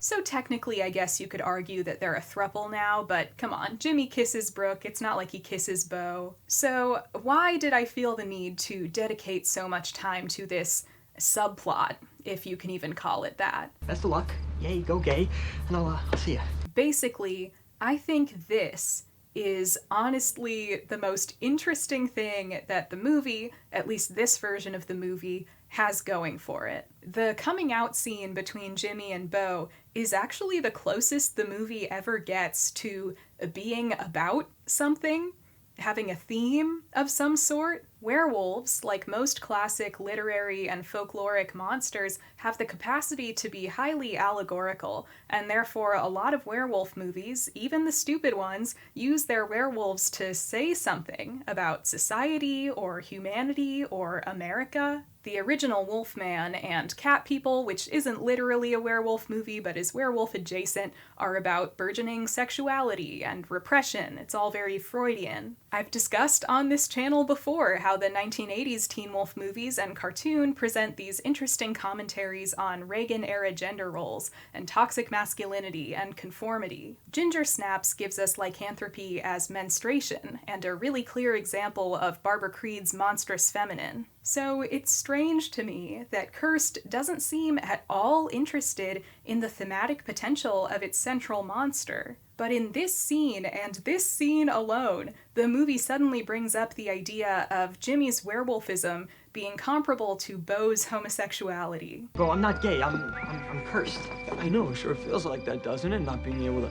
So technically, I guess you could argue that they're a throuple now, but come on, Jimmy kisses Brooke, it's not like he kisses Beau. So why did I feel the need to dedicate so much time to this subplot, if you can even call it that? Best of luck. Yay, go gay, and I'll see ya. Basically, I think this is honestly the most interesting thing that the movie, at least this version of the movie, has going for it. The coming out scene between Jimmy and Beau is actually the closest the movie ever gets to being about something, having a theme of some sort. Werewolves, like most classic literary and folkloric monsters, have the capacity to be highly allegorical, and therefore a lot of werewolf movies, even the stupid ones, use their werewolves to say something about society or humanity or America. The original Wolfman and Cat People, which isn't literally a werewolf movie but is werewolf adjacent, are about burgeoning sexuality and repression. It's all very Freudian. I've discussed on this channel before how the 1980s Teen Wolf movies and cartoon present these interesting commentaries on Reagan-era gender roles and toxic masculinity and conformity. Ginger Snaps gives us lycanthropy as menstruation, and a really clear example of Barbara Creed's monstrous feminine. So it's strange to me that Cursed doesn't seem at all interested in the thematic potential of its central monster. But in this scene, and this scene alone, the movie suddenly brings up the idea of Jimmy's werewolfism being comparable to Beau's homosexuality. Beau, I'm not gay. I'm cursed. I know, it sure feels like that, doesn't it? Not being able to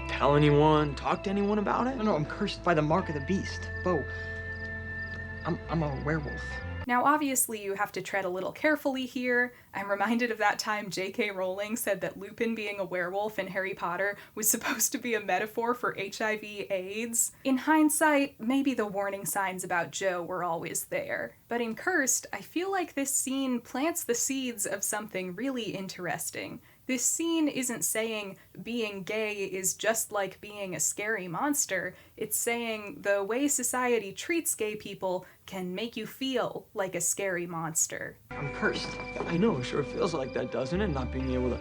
tell anyone, talk to anyone about it? No, I'm cursed by the mark of the beast. Beau, I'm a werewolf. Now, obviously, you have to tread a little carefully here. I'm reminded of that time J.K. Rowling said that Lupin being a werewolf in Harry Potter was supposed to be a metaphor for HIV/AIDS. In hindsight, maybe the warning signs about Jo were always there. But in Cursed, I feel like this scene plants the seeds of something really interesting. This scene isn't saying being gay is just like being a scary monster. It's saying the way society treats gay people can make you feel like a scary monster. I'm cursed. I know, it sure feels like that, doesn't it? Not being able to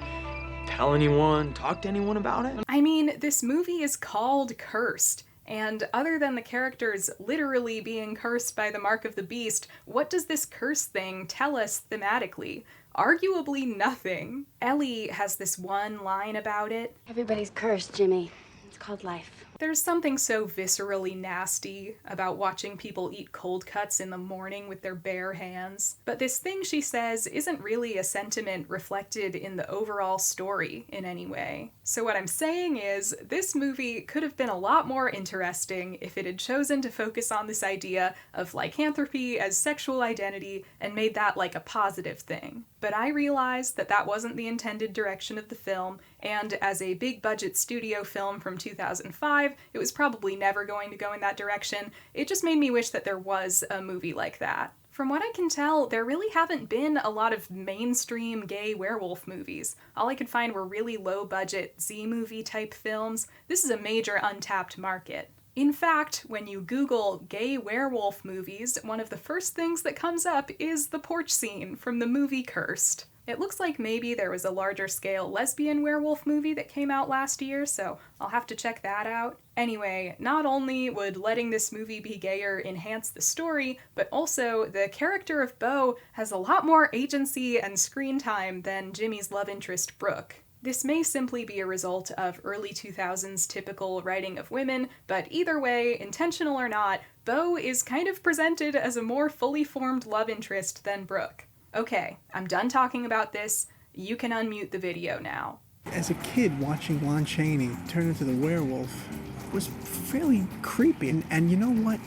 tell anyone, talk to anyone about it? I mean, this movie is called Cursed. And other than the characters literally being cursed by the mark of the beast, what does this curse thing tell us thematically? Arguably nothing. Ellie has this one line about it. Everybody's cursed, Jimmy. It's called life. There's something so viscerally nasty about watching people eat cold cuts in the morning with their bare hands. But this thing she says isn't really a sentiment reflected in the overall story in any way. So what I'm saying is, this movie could have been a lot more interesting if it had chosen to focus on this idea of lycanthropy as sexual identity and made that like a positive thing. But I realized that that wasn't the intended direction of the film, and as a big-budget studio film from 2005, it was probably never going to go in that direction. It just made me wish that there was a movie like that. From what I can tell, there really haven't been a lot of mainstream gay werewolf movies. All I could find were really low-budget Z-movie type films. This is a major untapped market. In fact, when you Google gay werewolf movies, one of the first things that comes up is the porch scene from the movie Cursed. It looks like maybe there was a larger scale lesbian werewolf movie that came out last year, so I'll have to check that out. Anyway, not only would letting this movie be gayer enhance the story, but also the character of Beau has a lot more agency and screen time than Jimmy's love interest Brooke. This may simply be a result of early 2000s typical writing of women, but either way, intentional or not, Beau is kind of presented as a more fully formed love interest than Brooke. Okay, I'm done talking about this. You can unmute the video now. As a kid, watching Lon Chaney turn into the werewolf was fairly creepy, and you know what?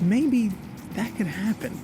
Maybe that could happen.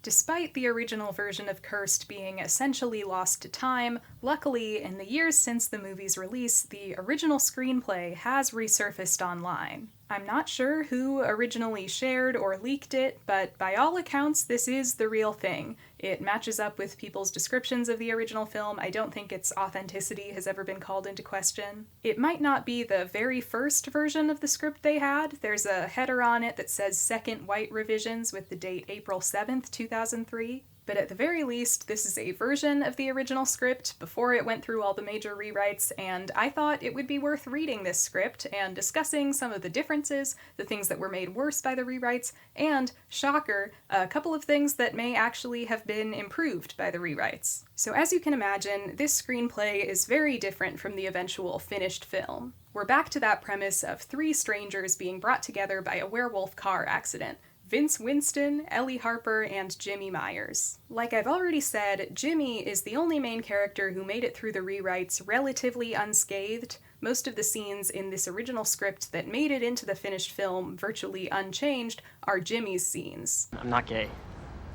Despite the original version of Cursed being essentially lost to time, luckily, in the years since the movie's release, the original screenplay has resurfaced online. I'm not sure who originally shared or leaked it, but by all accounts, this is the real thing. It matches up with people's descriptions of the original film. I don't think its authenticity has ever been called into question. It might not be the very first version of the script they had. There's a header on it that says Second White Revisions with the date April 7th, 2003. But at the very least, this is a version of the original script before it went through all the major rewrites, and I thought it would be worth reading this script and discussing some of the differences, the things that were made worse by the rewrites, and, shocker, a couple of things that may actually have been improved by the rewrites. So as you can imagine, this screenplay is very different from the eventual finished film. We're back to that premise of three strangers being brought together by a werewolf car accident. Vince Winston, Ellie Harper, and Jimmy Myers. Like I've already said, Jimmy is the only main character who made it through the rewrites relatively unscathed. Most of the scenes in this original script that made it into the finished film virtually unchanged are Jimmy's scenes. I'm not gay.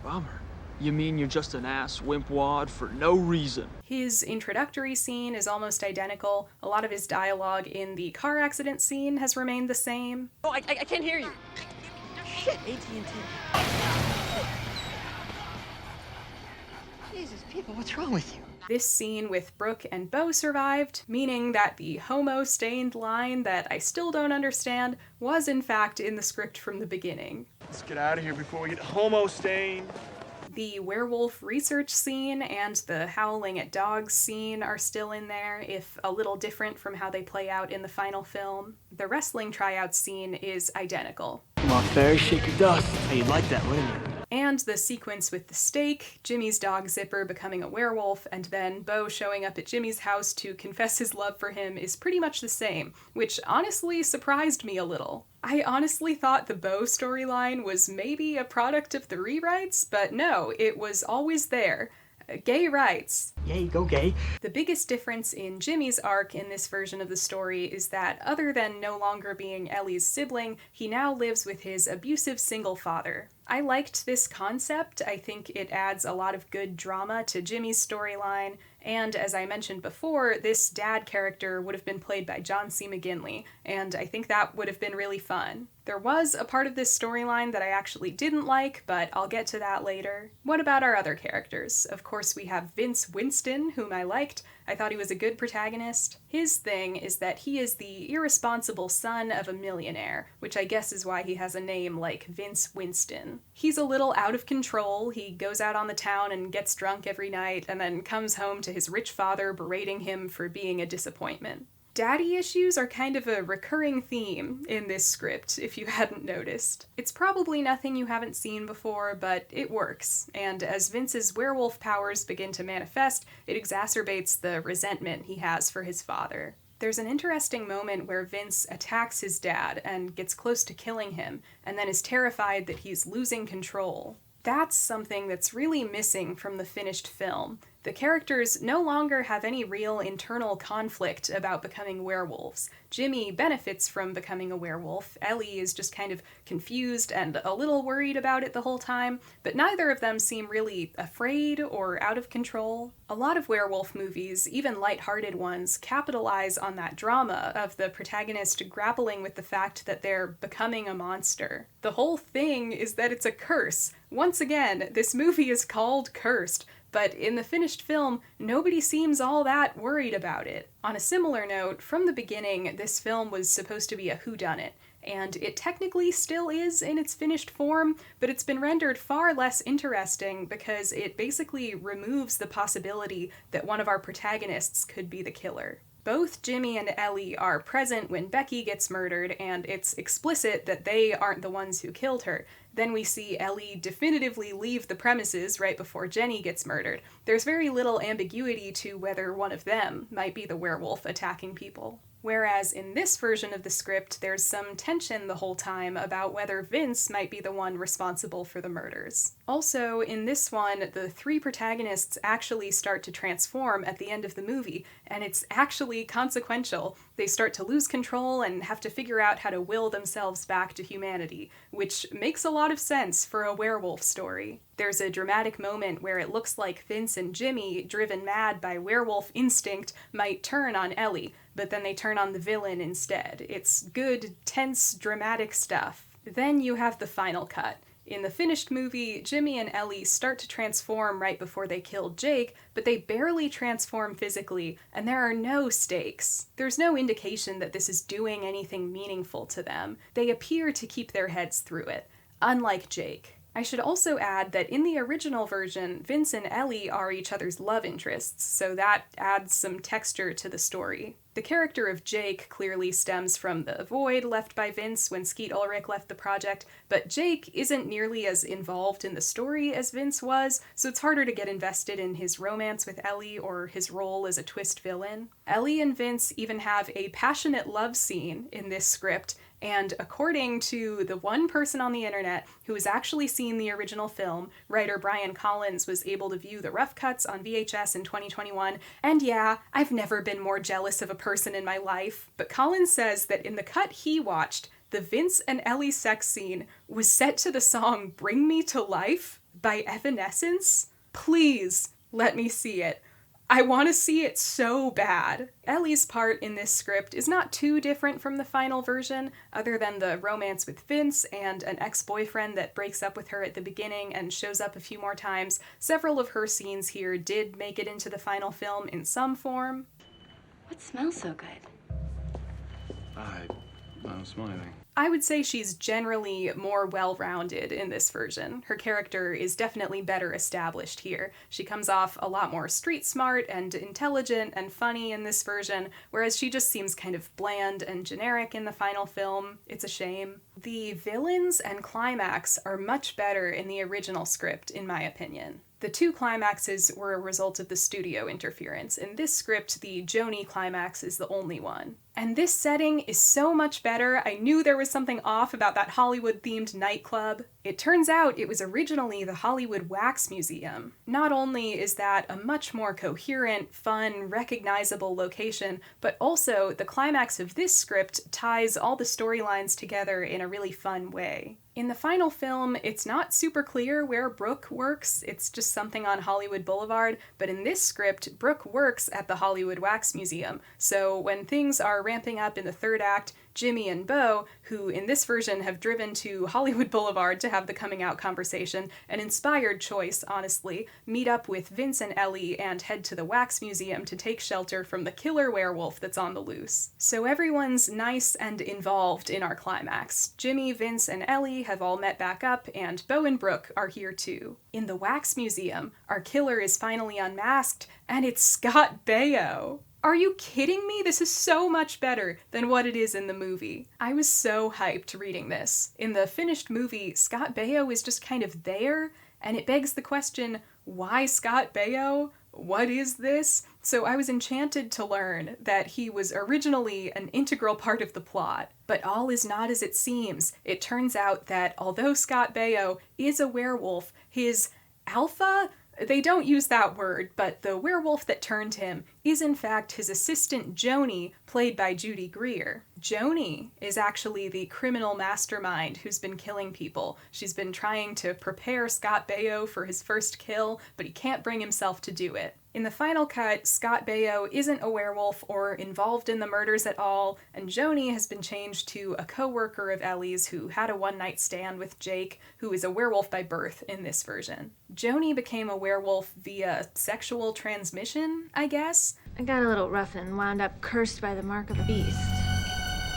Bummer. You mean you're just an ass wimpwad for no reason? His introductory scene is almost identical. A lot of his dialogue in the car accident scene has remained the same. Oh, I can't hear you. Shit, AT&T. Jesus, people, what's wrong with you? This scene with Brooke and Beau survived, meaning that the homo-stained line that I still don't understand was in fact in the script from the beginning. Let's get out of here before we get homo-stained. The werewolf research scene and the howling at dogs scene are still in there, if a little different from how they play out in the final film. The wrestling tryout scene is identical. Come on, Ferry, shake your dust. Hey, you'd like that, wouldn't you? And the sequence with the steak, Jimmy's dog Zipper becoming a werewolf, and then Beau showing up at Jimmy's house to confess his love for him is pretty much the same, which honestly surprised me a little. I honestly thought the Beau storyline was maybe a product of the rewrites, but no, it was always there. Gay rights. Yay, go gay. The biggest difference in Jimmy's arc in this version of the story is that other than no longer being Ellie's sibling, he now lives with his abusive single father. I liked this concept. I think it adds a lot of good drama to Jimmy's storyline, and as I mentioned before, this dad character would have been played by John C. McGinley, and I think that would have been really fun. There was a part of this storyline that I actually didn't like, but I'll get to that later. What about our other characters? Of course, we have Vince Winston, whom I liked. I thought he was a good protagonist. His thing is that he is the irresponsible son of a millionaire, which I guess is why he has a name like Vince Winston. He's a little out of control. He goes out on the town and gets drunk every night, and then comes home to his rich father berating him for being a disappointment. Daddy issues are kind of a recurring theme in this script, if you hadn't noticed. It's probably nothing you haven't seen before, but it works, and as Vince's werewolf powers begin to manifest, it exacerbates the resentment he has for his father. There's an interesting moment where Vince attacks his dad and gets close to killing him, and then is terrified that he's losing control. That's something that's really missing from the finished film. The characters no longer have any real internal conflict about becoming werewolves. Jimmy benefits from becoming a werewolf. Ellie is just kind of confused and a little worried about it the whole time, but neither of them seem really afraid or out of control. A lot of werewolf movies, even lighthearted ones, capitalize on that drama of the protagonist grappling with the fact that they're becoming a monster. The whole thing is that it's a curse. Once again, this movie is called Cursed, but in the finished film, nobody seems all that worried about it. On a similar note, from the beginning, this film was supposed to be a whodunit, and it technically still is in its finished form, but it's been rendered far less interesting because it basically removes the possibility that one of our protagonists could be the killer. Both Jimmy and Ellie are present when Becky gets murdered, and it's explicit that they aren't the ones who killed her. Then we see Ellie definitively leave the premises right before Jenny gets murdered. There's very little ambiguity to whether one of them might be the werewolf attacking people. Whereas in this version of the script, there's some tension the whole time about whether Vince might be the one responsible for the murders. Also, in this one, the three protagonists actually start to transform at the end of the movie, and it's actually consequential. They start to lose control and have to figure out how to will themselves back to humanity, which makes a lot of sense for a werewolf story. There's a dramatic moment where it looks like Vince and Jimmy, driven mad by werewolf instinct, might turn on Ellie, but then they turn on the villain instead. It's good, tense, dramatic stuff. Then you have the final cut. In the finished movie, Jimmy and Ellie start to transform right before they kill Jake, but they barely transform physically, and there are no stakes. There's no indication that this is doing anything meaningful to them. They appear to keep their heads through it, unlike Jake. I should also add that in the original version, Vince and Ellie are each other's love interests, so that adds some texture to the story. The character of Jake clearly stems from the void left by Vince when Skeet Ulrich left the project, but Jake isn't nearly as involved in the story as Vince was, so it's harder to get invested in his romance with Ellie or his role as a twist villain. Ellie and Vince even have a passionate love scene in this script, and according to the one person on the internet who has actually seen the original film, writer Brian Collins was able to view the rough cuts on VHS in 2021, and yeah, I've never been more jealous of a person in my life, but Collins says that in the cut he watched, the Vince and Ellie sex scene was set to the song Bring Me to Life by Evanescence. Please, let me see it. I want to see it so bad. Ellie's part in this script is not too different from the final version, other than the romance with Vince and an ex-boyfriend that breaks up with her at the beginning and shows up a few more times. Several of her scenes here did make it into the final film in some form. What smells so good? I don't smell anything. I would say she's generally more well-rounded in this version. Her character is definitely better established here. She comes off a lot more street smart and intelligent and funny in this version, whereas she just seems kind of bland and generic in the final film. It's a shame. The villains and climax are much better in the original script, in my opinion. The two climaxes were a result of the studio interference. In this script, the Joni climax is the only one. And this setting is so much better. I knew there was something off about that Hollywood-themed nightclub. It turns out it was originally the Hollywood Wax Museum. Not only is that a much more coherent, fun, recognizable location, but also the climax of this script ties all the storylines together in a really fun way. In the final film, it's not super clear where Brooke works. It's just something on Hollywood Boulevard, but in this script, Brooke works at the Hollywood Wax Museum. So when things are ramping up in the third act, Jimmy and Beau, who in this version have driven to Hollywood Boulevard to have the coming out conversation, an inspired choice, honestly, meet up with Vince and Ellie and head to the Wax Museum to take shelter from the killer werewolf that's on the loose. So everyone's nice and involved in our climax. Jimmy, Vince, and Ellie have all met back up, and Beau and Brooke are here too. In the Wax Museum, our killer is finally unmasked, and it's Scott Baio. Are you kidding me? This is so much better than what it is in the movie. I was so hyped reading this. In the finished movie, Scott Baio is just kind of there, and it begs the question, why Scott Baio? what is this? So I was enchanted to learn that he was originally an integral part of the plot. But all is not as it seems. It turns out that although Scott Baio is a werewolf, his alpha? They don't use that word, but the werewolf that turned him is in fact his assistant Joni, played by Judy Greer. Joni is actually the criminal mastermind who's been killing people. She's been trying to prepare Scott Baio for his first kill, but he can't bring himself to do it. In the final cut, Scott Baio isn't a werewolf or involved in the murders at all, and Joni has been changed to a co-worker of Ellie's who had a one-night stand with Jake, who is a werewolf by birth in this version. Joni became a werewolf via sexual transmission, I guess? I got a little rough and wound up cursed by the mark of the beast.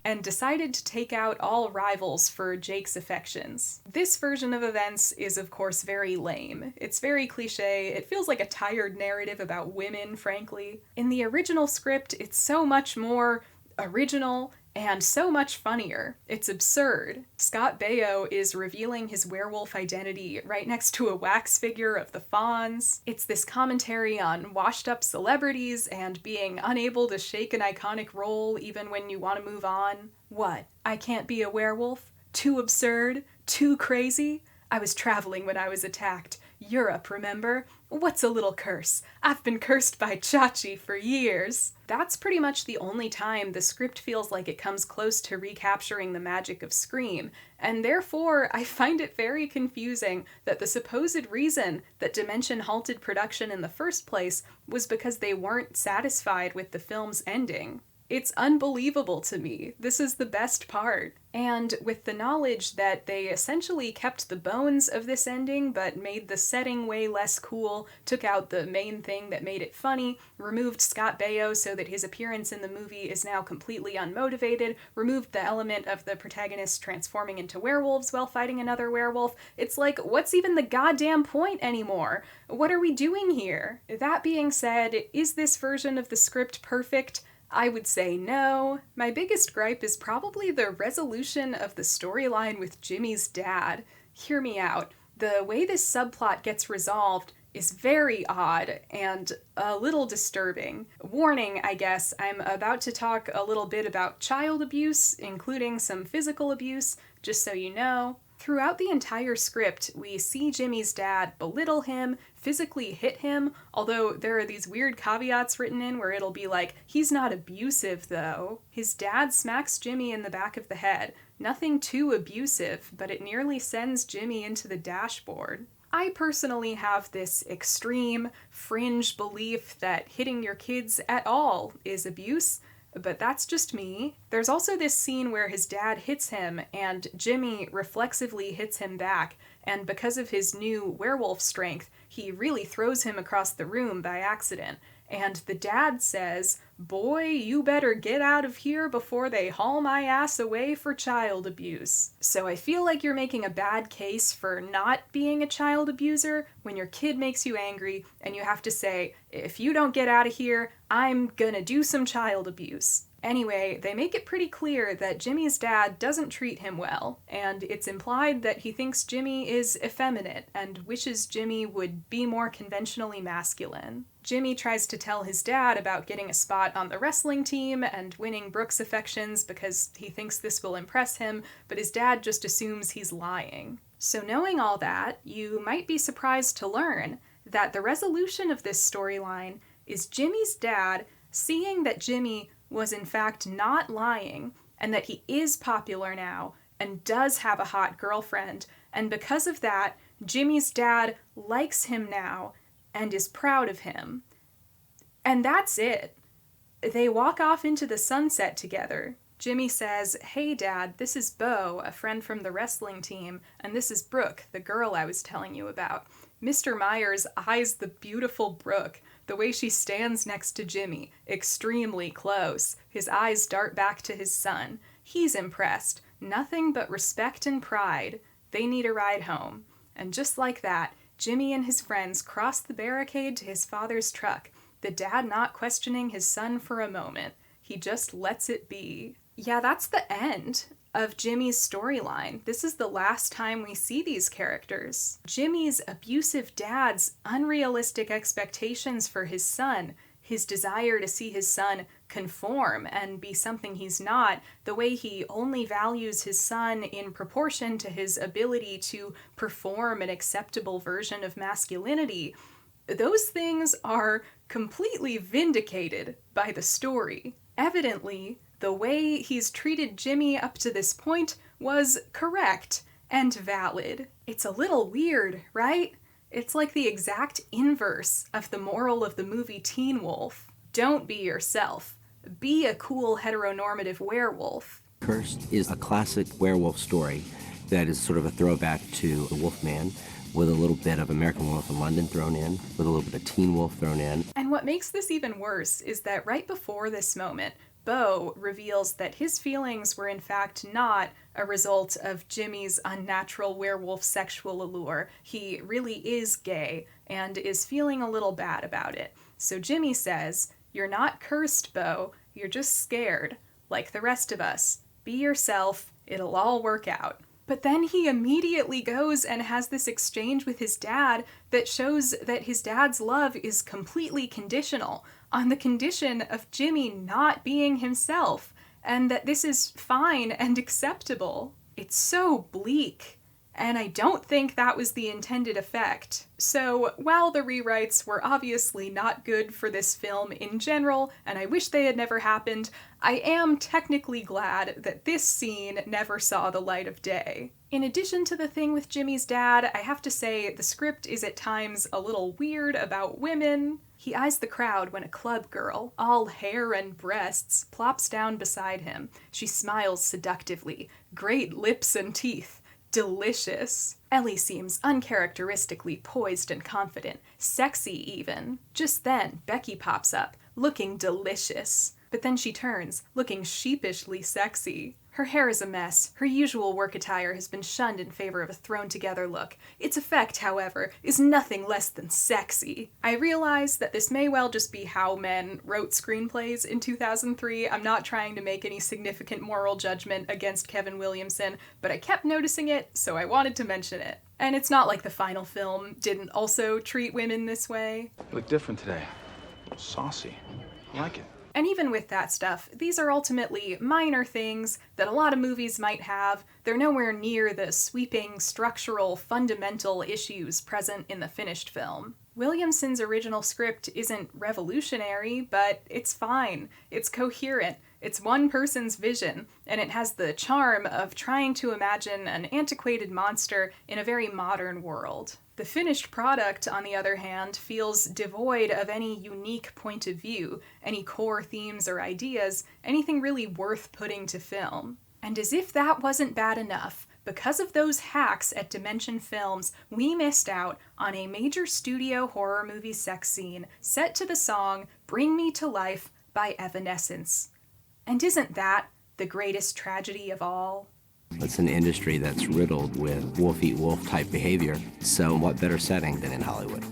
And decided to take out all rivals for Jake's affections. This version of events is, of course, very lame. It's very cliche. It feels like a tired narrative about women, frankly. In the original script, it's so much more original and so much funnier. It's absurd. Scott Baio is revealing his werewolf identity right next to a wax figure of the Fonz. It's this commentary on washed-up celebrities and being unable to shake an iconic role even when you want to move on. What? I can't be a werewolf? Too absurd? Too crazy? I was traveling when I was attacked. Europe, remember? What's a little curse? I've been cursed by Chachi for years. That's pretty much the only time the script feels like it comes close to recapturing the magic of Scream, and therefore I find it very confusing that the supposed reason that Dimension halted production in the first place was because they weren't satisfied with the film's ending. It's unbelievable to me. This is the best part. And with the knowledge that they essentially kept the bones of this ending but made the setting way less cool, took out the main thing that made it funny, removed Scott Baio so that his appearance in the movie is now completely unmotivated, removed the element of the protagonist transforming into werewolves while fighting another werewolf, it's like, what's even the goddamn point anymore? What are we doing here? That being said, is this version of the script perfect? I would say no. My biggest gripe is probably the resolution of the storyline with Jimmy's dad. Hear me out. The way this subplot gets resolved is very odd and a little disturbing. Warning, I guess, I'm about to talk a little bit about child abuse, including some physical abuse, just so you know. Throughout the entire script, we see Jimmy's dad belittle him, physically hit him, although there are these weird caveats written in where it'll be like, he's not abusive though. His dad smacks Jimmy in the back of the head. Nothing too abusive, but it nearly sends Jimmy into the dashboard. I personally have this extreme, fringe belief that hitting your kids at all is abuse, but that's just me. There's also this scene where his dad hits him and Jimmy reflexively hits him back, and because of his new werewolf strength, he really throws him across the room by accident. And the dad says, "Boy, you better get out of here before they haul my ass away for child abuse." So I feel like you're making a bad case for not being a child abuser when your kid makes you angry and you have to say, if you don't get out of here, I'm gonna do some child abuse. Anyway, they make it pretty clear that Jimmy's dad doesn't treat him well, and it's implied that he thinks Jimmy is effeminate and wishes Jimmy would be more conventionally masculine. Jimmy tries to tell his dad about getting a spot on the wrestling team and winning Brooke's affections because he thinks this will impress him, but his dad just assumes he's lying. So knowing all that, you might be surprised to learn that the resolution of this storyline is Jimmy's dad seeing that Jimmy was in fact not lying, and that he is popular now, and does have a hot girlfriend, and because of that, Jimmy's dad likes him now, and is proud of him. And that's it. They walk off into the sunset together. Jimmy says, "Hey Dad, this is Bo, a friend from the wrestling team, and this is Brooke, the girl I was telling you about." Mr. Myers eyes the beautiful Brooke, the way she stands next to Jimmy, extremely close. His eyes dart back to his son. He's impressed. Nothing but respect and pride. They need a ride home. And just like that, Jimmy and his friends cross the barricade to his father's truck, the dad not questioning his son for a moment. He just lets it be. Yeah, that's the end. of Jimmy's storyline. This is the last time we see these characters. Jimmy's abusive dad's unrealistic expectations for his son, his desire to see his son conform and be something he's not, the way he only values his son in proportion to his ability to perform an acceptable version of masculinity, those things are completely vindicated by the story. Evidently, the way he's treated Jimmy up to this point was correct and valid. It's a little weird, right? It's like the exact inverse of the moral of the movie Teen Wolf. Don't be yourself. Be a cool heteronormative werewolf. Cursed is a classic werewolf story that is sort of a throwback to the Wolfman, with a little bit of American Werewolf in London thrown in, with a little bit of Teen Wolf thrown in. And what makes this even worse is that right before this moment, Bo reveals that his feelings were in fact not a result of Jimmy's unnatural werewolf sexual allure. He really is gay and is feeling a little bad about it. So Jimmy says, "You're not cursed, Bo. You're just scared, like the rest of us. Be yourself. It'll all work out." But then he immediately goes and has this exchange with his dad that shows that his dad's love is completely conditional, on the condition of Jimmy not being himself, and that this is fine and acceptable. It's so bleak, and I don't think that was the intended effect. So, while the rewrites were obviously not good for this film in general, and I wish they had never happened, I am technically glad that this scene never saw the light of day. In addition to the thing with Jimmy's dad, I have to say the script is at times a little weird about women. He eyes the crowd when a club girl, all hair and breasts, plops down beside him. She smiles seductively, great lips and teeth. Delicious. Ellie seems uncharacteristically poised and confident, sexy even. Just then, Becky pops up, looking delicious. But then she turns, looking sheepishly sexy. Her hair is a mess. Her usual work attire has been shunned in favor of a thrown-together look. Its effect, however, is nothing less than sexy. I realize that this may well just be how men wrote screenplays in 2003. I'm not trying to make any significant moral judgment against Kevin Williamson, but I kept noticing it, so I wanted to mention it. And it's not like the final film didn't also treat women this way. You look different today. Saucy. I like it. And even with that stuff, these are ultimately minor things that a lot of movies might have. They're nowhere near the sweeping, structural, fundamental issues present in the finished film. Williamson's original script isn't revolutionary, but it's fine. It's coherent. It's one person's vision, and it has the charm of trying to imagine an antiquated monster in a very modern world. The finished product, on the other hand, feels devoid of any unique point of view, any core themes or ideas, anything really worth putting to film. And as if that wasn't bad enough, because of those hacks at Dimension Films, we missed out on a major studio horror movie sex scene set to the song Bring Me to Life by Evanescence. And isn't that the greatest tragedy of all? It's an industry that's riddled with wolf-eat-wolf type behavior, so what better setting than in Hollywood?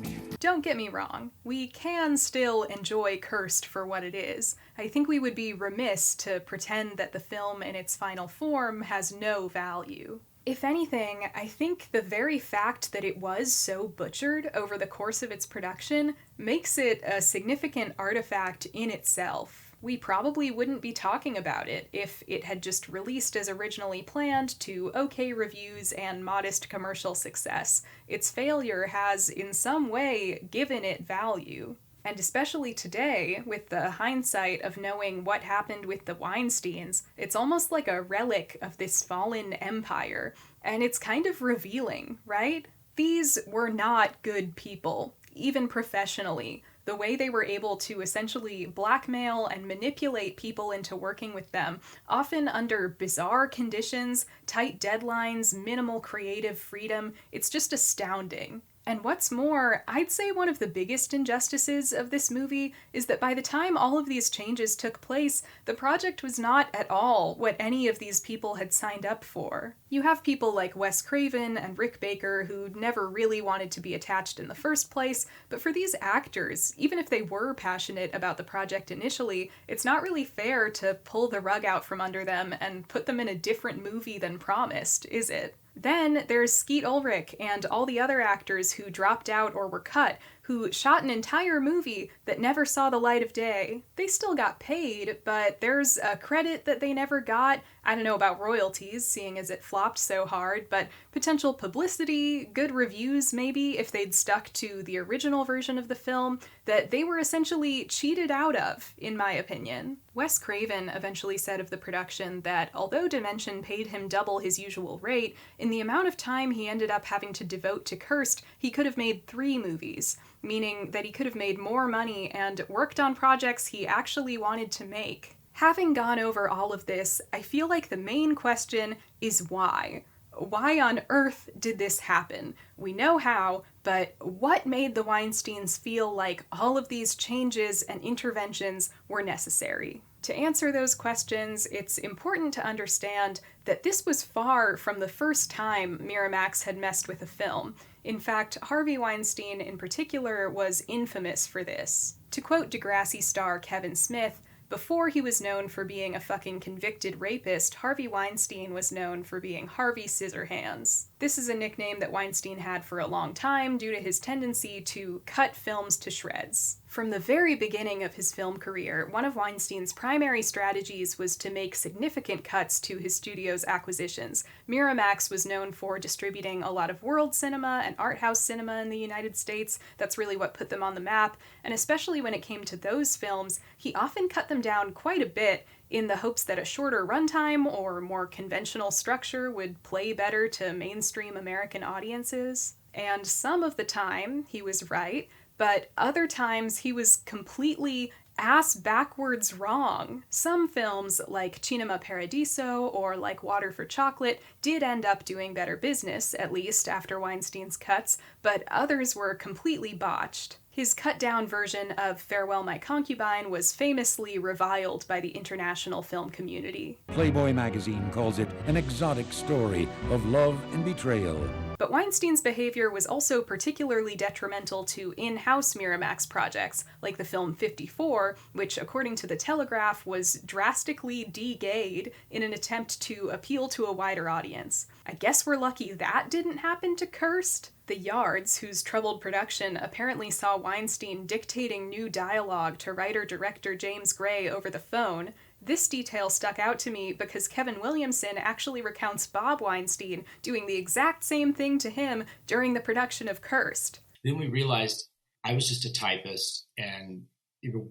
Don't get me wrong, we can still enjoy Cursed for what it is. I think we would be remiss to pretend that the film in its final form has no value. If anything, I think the very fact that it was so butchered over the course of its production makes it a significant artifact in itself. We probably wouldn't be talking about it if it had just released as originally planned to okay reviews and modest commercial success. Its failure has, in some way, given it value. And especially today, with the hindsight of knowing what happened with the Weinsteins, it's almost like a relic of this fallen empire. And it's kind of revealing, right? These were not good people, even professionally. The way they were able to essentially blackmail and manipulate people into working with them, often under bizarre conditions, tight deadlines, minimal creative freedom, it's just astounding. And what's more, I'd say one of the biggest injustices of this movie is that by the time all of these changes took place, the project was not at all what any of these people had signed up for. You have people like Wes Craven and Rick Baker who never really wanted to be attached in the first place, but for these actors, even if they were passionate about the project initially, it's not really fair to pull the rug out from under them and put them in a different movie than promised, is it? Then there's Skeet Ulrich and all the other actors who dropped out or were cut, who shot an entire movie that never saw the light of day. They still got paid, but there's a credit that they never got. I don't know about royalties, seeing as it flopped so hard, but potential publicity, good reviews maybe, if they'd stuck to the original version of the film, that they were essentially cheated out of, in my opinion. Wes Craven eventually said of the production that although Dimension paid him double his usual rate, in the amount of time he ended up having to devote to Cursed, he could have made 3 movies, meaning that he could have made more money and worked on projects he actually wanted to make. Having gone over all of this, I feel like the main question is why? Why on earth did this happen? We know how, but what made the Weinsteins feel like all of these changes and interventions were necessary? To answer those questions, it's important to understand that this was far from the first time Miramax had messed with a film. In fact, Harvey Weinstein in particular was infamous for this. To quote Degrassi star Kevin Smith, before he was known for being a fucking convicted rapist, Harvey Weinstein was known for being Harvey Scissorhands. This is a nickname that Weinstein had for a long time due to his tendency to cut films to shreds. From the very beginning of his film career, one of Weinstein's primary strategies was to make significant cuts to his studio's acquisitions. Miramax was known for distributing a lot of world cinema and art house cinema in the United States. That's really what put them on the map, and especially when it came to those films, he often cut them down quite a bit in the hopes that a shorter runtime or more conventional structure would play better to mainstream American audiences. And some of the time, he was right, but other times he was completely ass-backwards wrong. Some films, like Cinema Paradiso or like Water for Chocolate, did end up doing better business, at least after Weinstein's cuts, but others were completely botched. His cut-down version of Farewell My Concubine was famously reviled by the international film community. Playboy magazine calls it an exotic story of love and betrayal. But Weinstein's behavior was also particularly detrimental to in-house Miramax projects, like the film 54, which, according to The Telegraph, was drastically de-gayed in an attempt to appeal to a wider audience. I guess we're lucky that didn't happen to Cursed. The Yards, whose troubled production apparently saw Weinstein dictating new dialogue to writer-director James Gray over the phone. This detail stuck out to me because Kevin Williamson actually recounts Bob Weinstein doing the exact same thing to him during the production of Cursed. Then we realized I was just a typist, and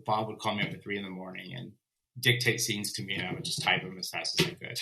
Bob would call me up at 3 a.m. and dictate scenes to me, and I would just type them as fast as I could.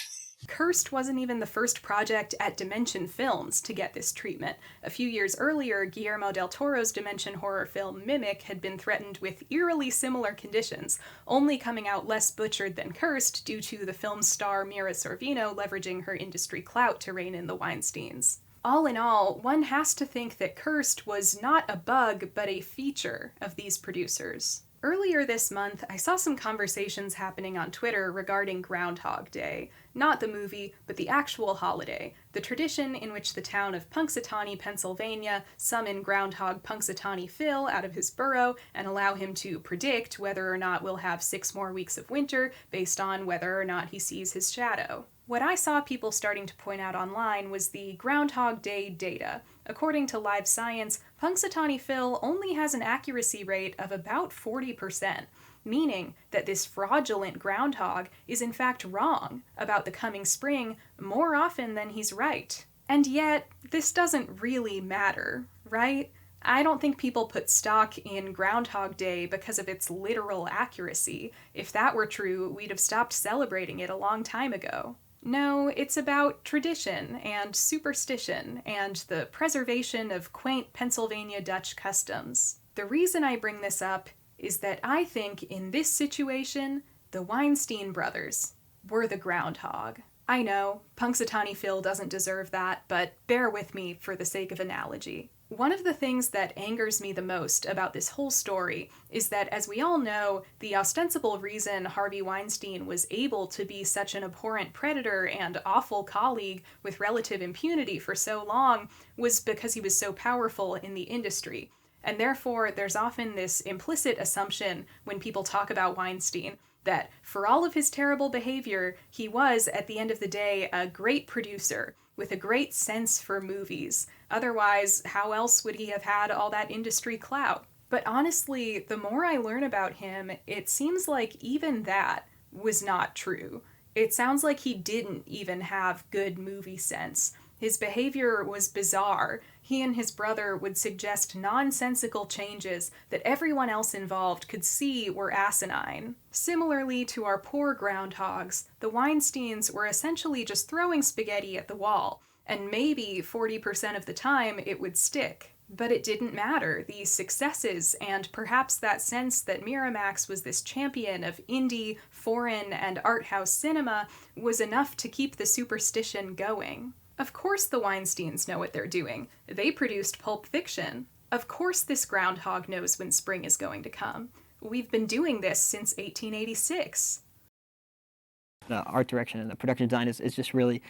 Cursed wasn't even the first project at Dimension Films to get this treatment. A few years earlier, Guillermo del Toro's Dimension horror film Mimic had been threatened with eerily similar conditions, only coming out less butchered than Cursed due to the film's star Mira Sorvino leveraging her industry clout to rein in the Weinsteins. All in all, one has to think that Cursed was not a bug, but a feature of these producers. Earlier this month, I saw some conversations happening on Twitter regarding Groundhog Day. Not the movie, but the actual holiday. The tradition in which the town of Punxsutawney, Pennsylvania, summon Groundhog Punxsutawney Phil out of his burrow and allow him to predict whether or not we'll have 6 more weeks of winter based on whether or not he sees his shadow. What I saw people starting to point out online was the Groundhog Day data. According to Live Science, Punxsutawney Phil only has an accuracy rate of about 40%, meaning that this fraudulent groundhog is in fact wrong about the coming spring more often than he's right. And yet, this doesn't really matter, right? I don't think people put stock in Groundhog Day because of its literal accuracy. If that were true, we'd have stopped celebrating it a long time ago. No, it's about tradition and superstition and the preservation of quaint Pennsylvania Dutch customs. The reason I bring this up is that I think in this situation, the Weinstein brothers were the groundhog. I know, Punxsutawney Phil doesn't deserve that, but bear with me for the sake of analogy. One of the things that angers me the most about this whole story is that, as we all know, the ostensible reason Harvey Weinstein was able to be such an abhorrent predator and awful colleague with relative impunity for so long was because he was so powerful in the industry. And therefore, there's often this implicit assumption when people talk about Weinstein that for all of his terrible behavior, he was, at the end of the day, a great producer with a great sense for movies. Otherwise, how else would he have had all that industry clout? But honestly, the more I learn about him, it seems like even that was not true. It sounds like he didn't even have good movie sense. His behavior was bizarre. He and his brother would suggest nonsensical changes that everyone else involved could see were asinine. Similarly to our poor groundhogs, the Weinsteins were essentially just throwing spaghetti at the wall, and maybe 40% of the time it would stick. But it didn't matter. The successes, and perhaps that sense that Miramax was this champion of indie, foreign, and art house cinema was enough to keep the superstition going. Of course the Weinsteins know what they're doing. They produced Pulp Fiction. Of course this groundhog knows when spring is going to come. We've been doing this since 1886. The art direction and the production design is just really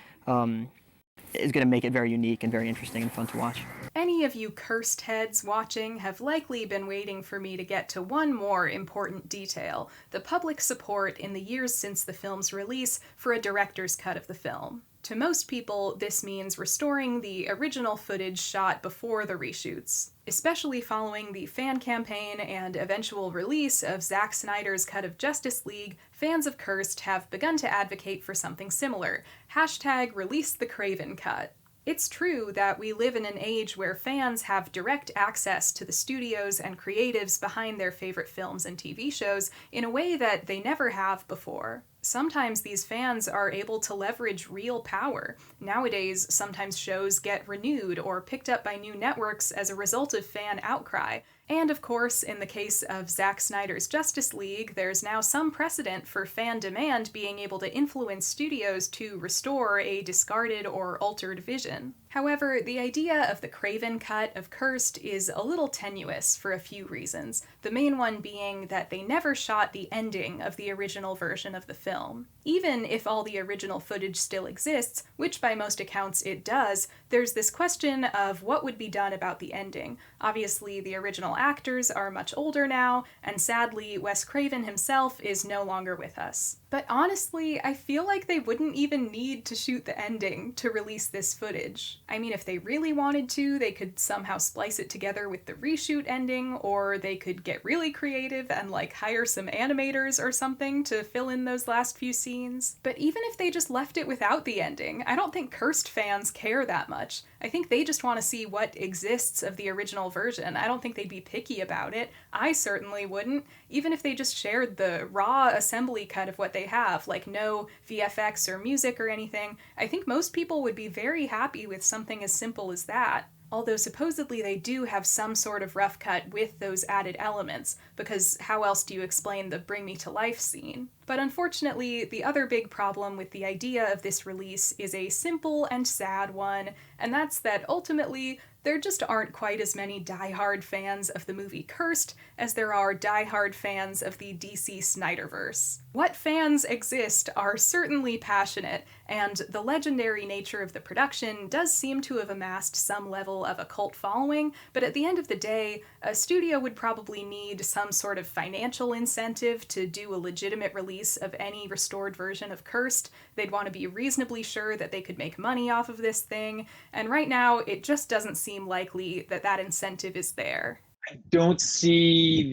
is going to make it very unique and very interesting and fun to watch. Any of you cursed heads watching have likely been waiting for me to get to one more important detail: the public support in the years since the film's release for a director's cut of the film. To most people, this means restoring the original footage shot before the reshoots. Especially following the fan campaign and eventual release of Zack Snyder's cut of Justice League, fans of Cursed have begun to advocate for something similar. #ReleasetheCravenCut. It's true that we live in an age where fans have direct access to the studios and creatives behind their favorite films and TV shows in a way that they never have before. Sometimes these fans are able to leverage real power. Nowadays, sometimes shows get renewed or picked up by new networks as a result of fan outcry. And of course, in the case of Zack Snyder's Justice League, there's now some precedent for fan demand being able to influence studios to restore a discarded or altered vision. However, the idea of the Craven cut of Cursed is a little tenuous for a few reasons, the main one being that they never shot the ending of the original version of the film. Even if all the original footage still exists, which by most accounts it does, there's this question of what would be done about the ending. Obviously, the original actors are much older now, and sadly, Wes Craven himself is no longer with us. But honestly, I feel like they wouldn't even need to shoot the ending to release this footage. I mean, if they really wanted to, they could somehow splice it together with the reshoot ending, or they could get really creative and hire some animators or something to fill in those last few scenes. But even if they just left it without the ending, I don't think Cursed fans care that much. I think they just want to see what exists of the original version. I don't think they'd be picky about it. I certainly wouldn't. Even if they just shared the raw assembly cut of what they have, no VFX or music or anything, I think most people would be very happy with something as simple as that. Although supposedly they do have some sort of rough cut with those added elements, because how else do you explain the Bring Me to Life scene? But unfortunately, the other big problem with the idea of this release is a simple and sad one, and that's that ultimately, there just aren't quite as many die-hard fans of the movie Cursed as there are die-hard fans of the DC Snyderverse. What fans exist are certainly passionate, and the legendary nature of the production does seem to have amassed some level of a cult following, but at the end of the day, a studio would probably need some sort of financial incentive to do a legitimate release of any restored version of Cursed. They'd want to be reasonably sure that they could make money off of this thing, and right now it just doesn't seem likely that that incentive is there. I don't see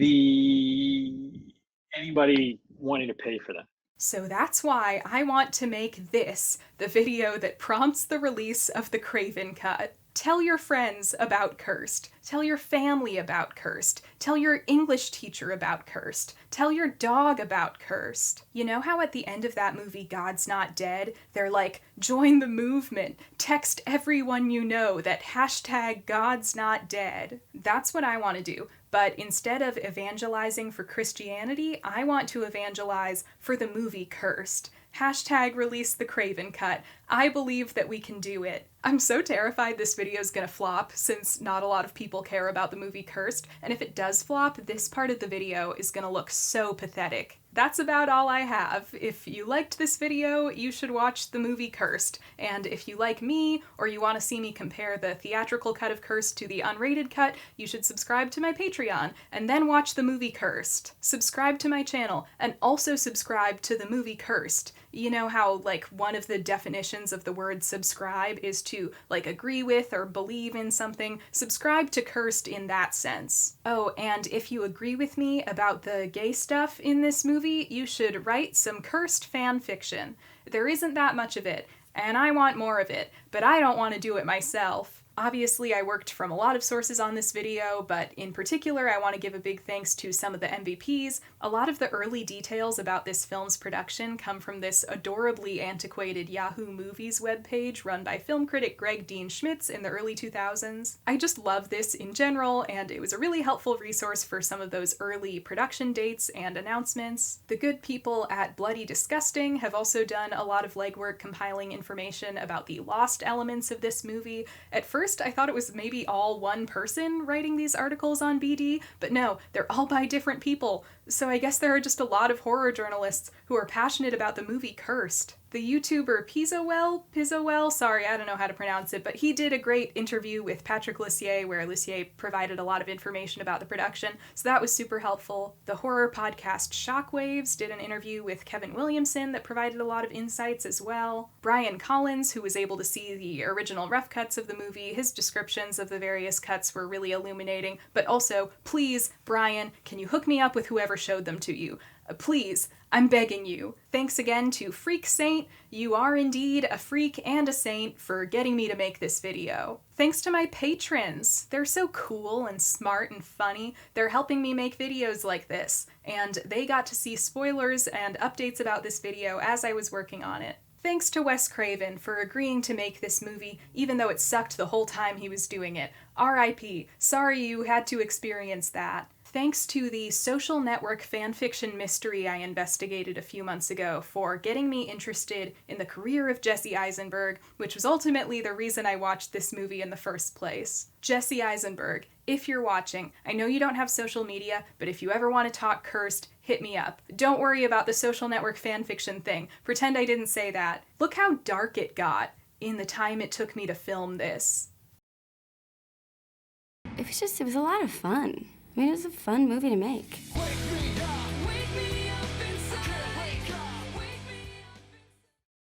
anybody wanting to pay for that. So that's why I want to make this the video that prompts the release of the Craven cut. Tell your friends about Cursed. Tell your family about Cursed. Tell your English teacher about Cursed. Tell your dog about Cursed. You know how at the end of that movie, God's Not Dead, they're like, join the movement, text everyone you know that #God's Not Dead. That's what I want to do. But instead of evangelizing for Christianity, I want to evangelize for the movie Cursed. Hashtag ReleasetheCravenCut. I believe that we can do it. I'm so terrified this video is gonna flop since not a lot of people care about the movie Cursed, and if it does flop, this part of the video is gonna look so pathetic. That's about all I have. If you liked this video, you should watch the movie Cursed, and if you like me, or you want to see me compare the theatrical cut of Cursed to the unrated cut, you should subscribe to my Patreon, and then watch the movie Cursed. Subscribe to my channel, and also subscribe to the movie Cursed. You know how, like, one of the definitions of the word subscribe is to, like, agree with or believe in something? Subscribe to Cursed in that sense. Oh, and if you agree with me about the gay stuff in this movie, you should write some Cursed fan fiction. There isn't that much of it, and I want more of it, but I don't want to do it myself. Obviously, I worked from a lot of sources on this video, but in particular, I want to give a big thanks to some of the MVPs. A lot of the early details about this film's production come from this adorably antiquated Yahoo Movies webpage run by film critic Greg Dean Schmitz in the early 2000s. I just love this in general, and it was a really helpful resource for some of those early production dates and announcements. The good people at Bloody Disgusting have also done a lot of legwork compiling information about the lost elements of this movie. At first, I thought it was maybe all one person writing these articles on BD, but no, they're all by different people. So I guess there are just a lot of horror journalists who are passionate about the movie Cursed. The YouTuber Pizzowell, sorry, I don't know how to pronounce it, but he did a great interview with Patrick Lussier where Lussier provided a lot of information about the production, so that was super helpful. The horror podcast Shockwaves did an interview with Kevin Williamson that provided a lot of insights as well. Brian Collins, who was able to see the original rough cuts of the movie, his descriptions of the various cuts were really illuminating, but also, please, Brian, can you hook me up with whoever showed them to you? Please, I'm begging you. Thanks again to Freak Saint. You are indeed a freak and a saint for getting me to make this video. Thanks to my patrons. They're so cool and smart and funny. They're helping me make videos like this, and they got to see spoilers and updates about this video as I was working on it. Thanks to Wes Craven for agreeing to make this movie, even though it sucked the whole time he was doing it. R.I.P. Sorry you had to experience that. Thanks to the social network fanfiction mystery I investigated a few months ago for getting me interested in the career of Jesse Eisenberg, which was ultimately the reason I watched this movie in the first place. Jesse Eisenberg, if you're watching, I know you don't have social media, but if you ever want to talk Cursed, hit me up. Don't worry about the social network fanfiction thing. Pretend I didn't say that. Look how dark it got in the time it took me to film this. It was a lot of fun. I mean, it was a fun movie to make.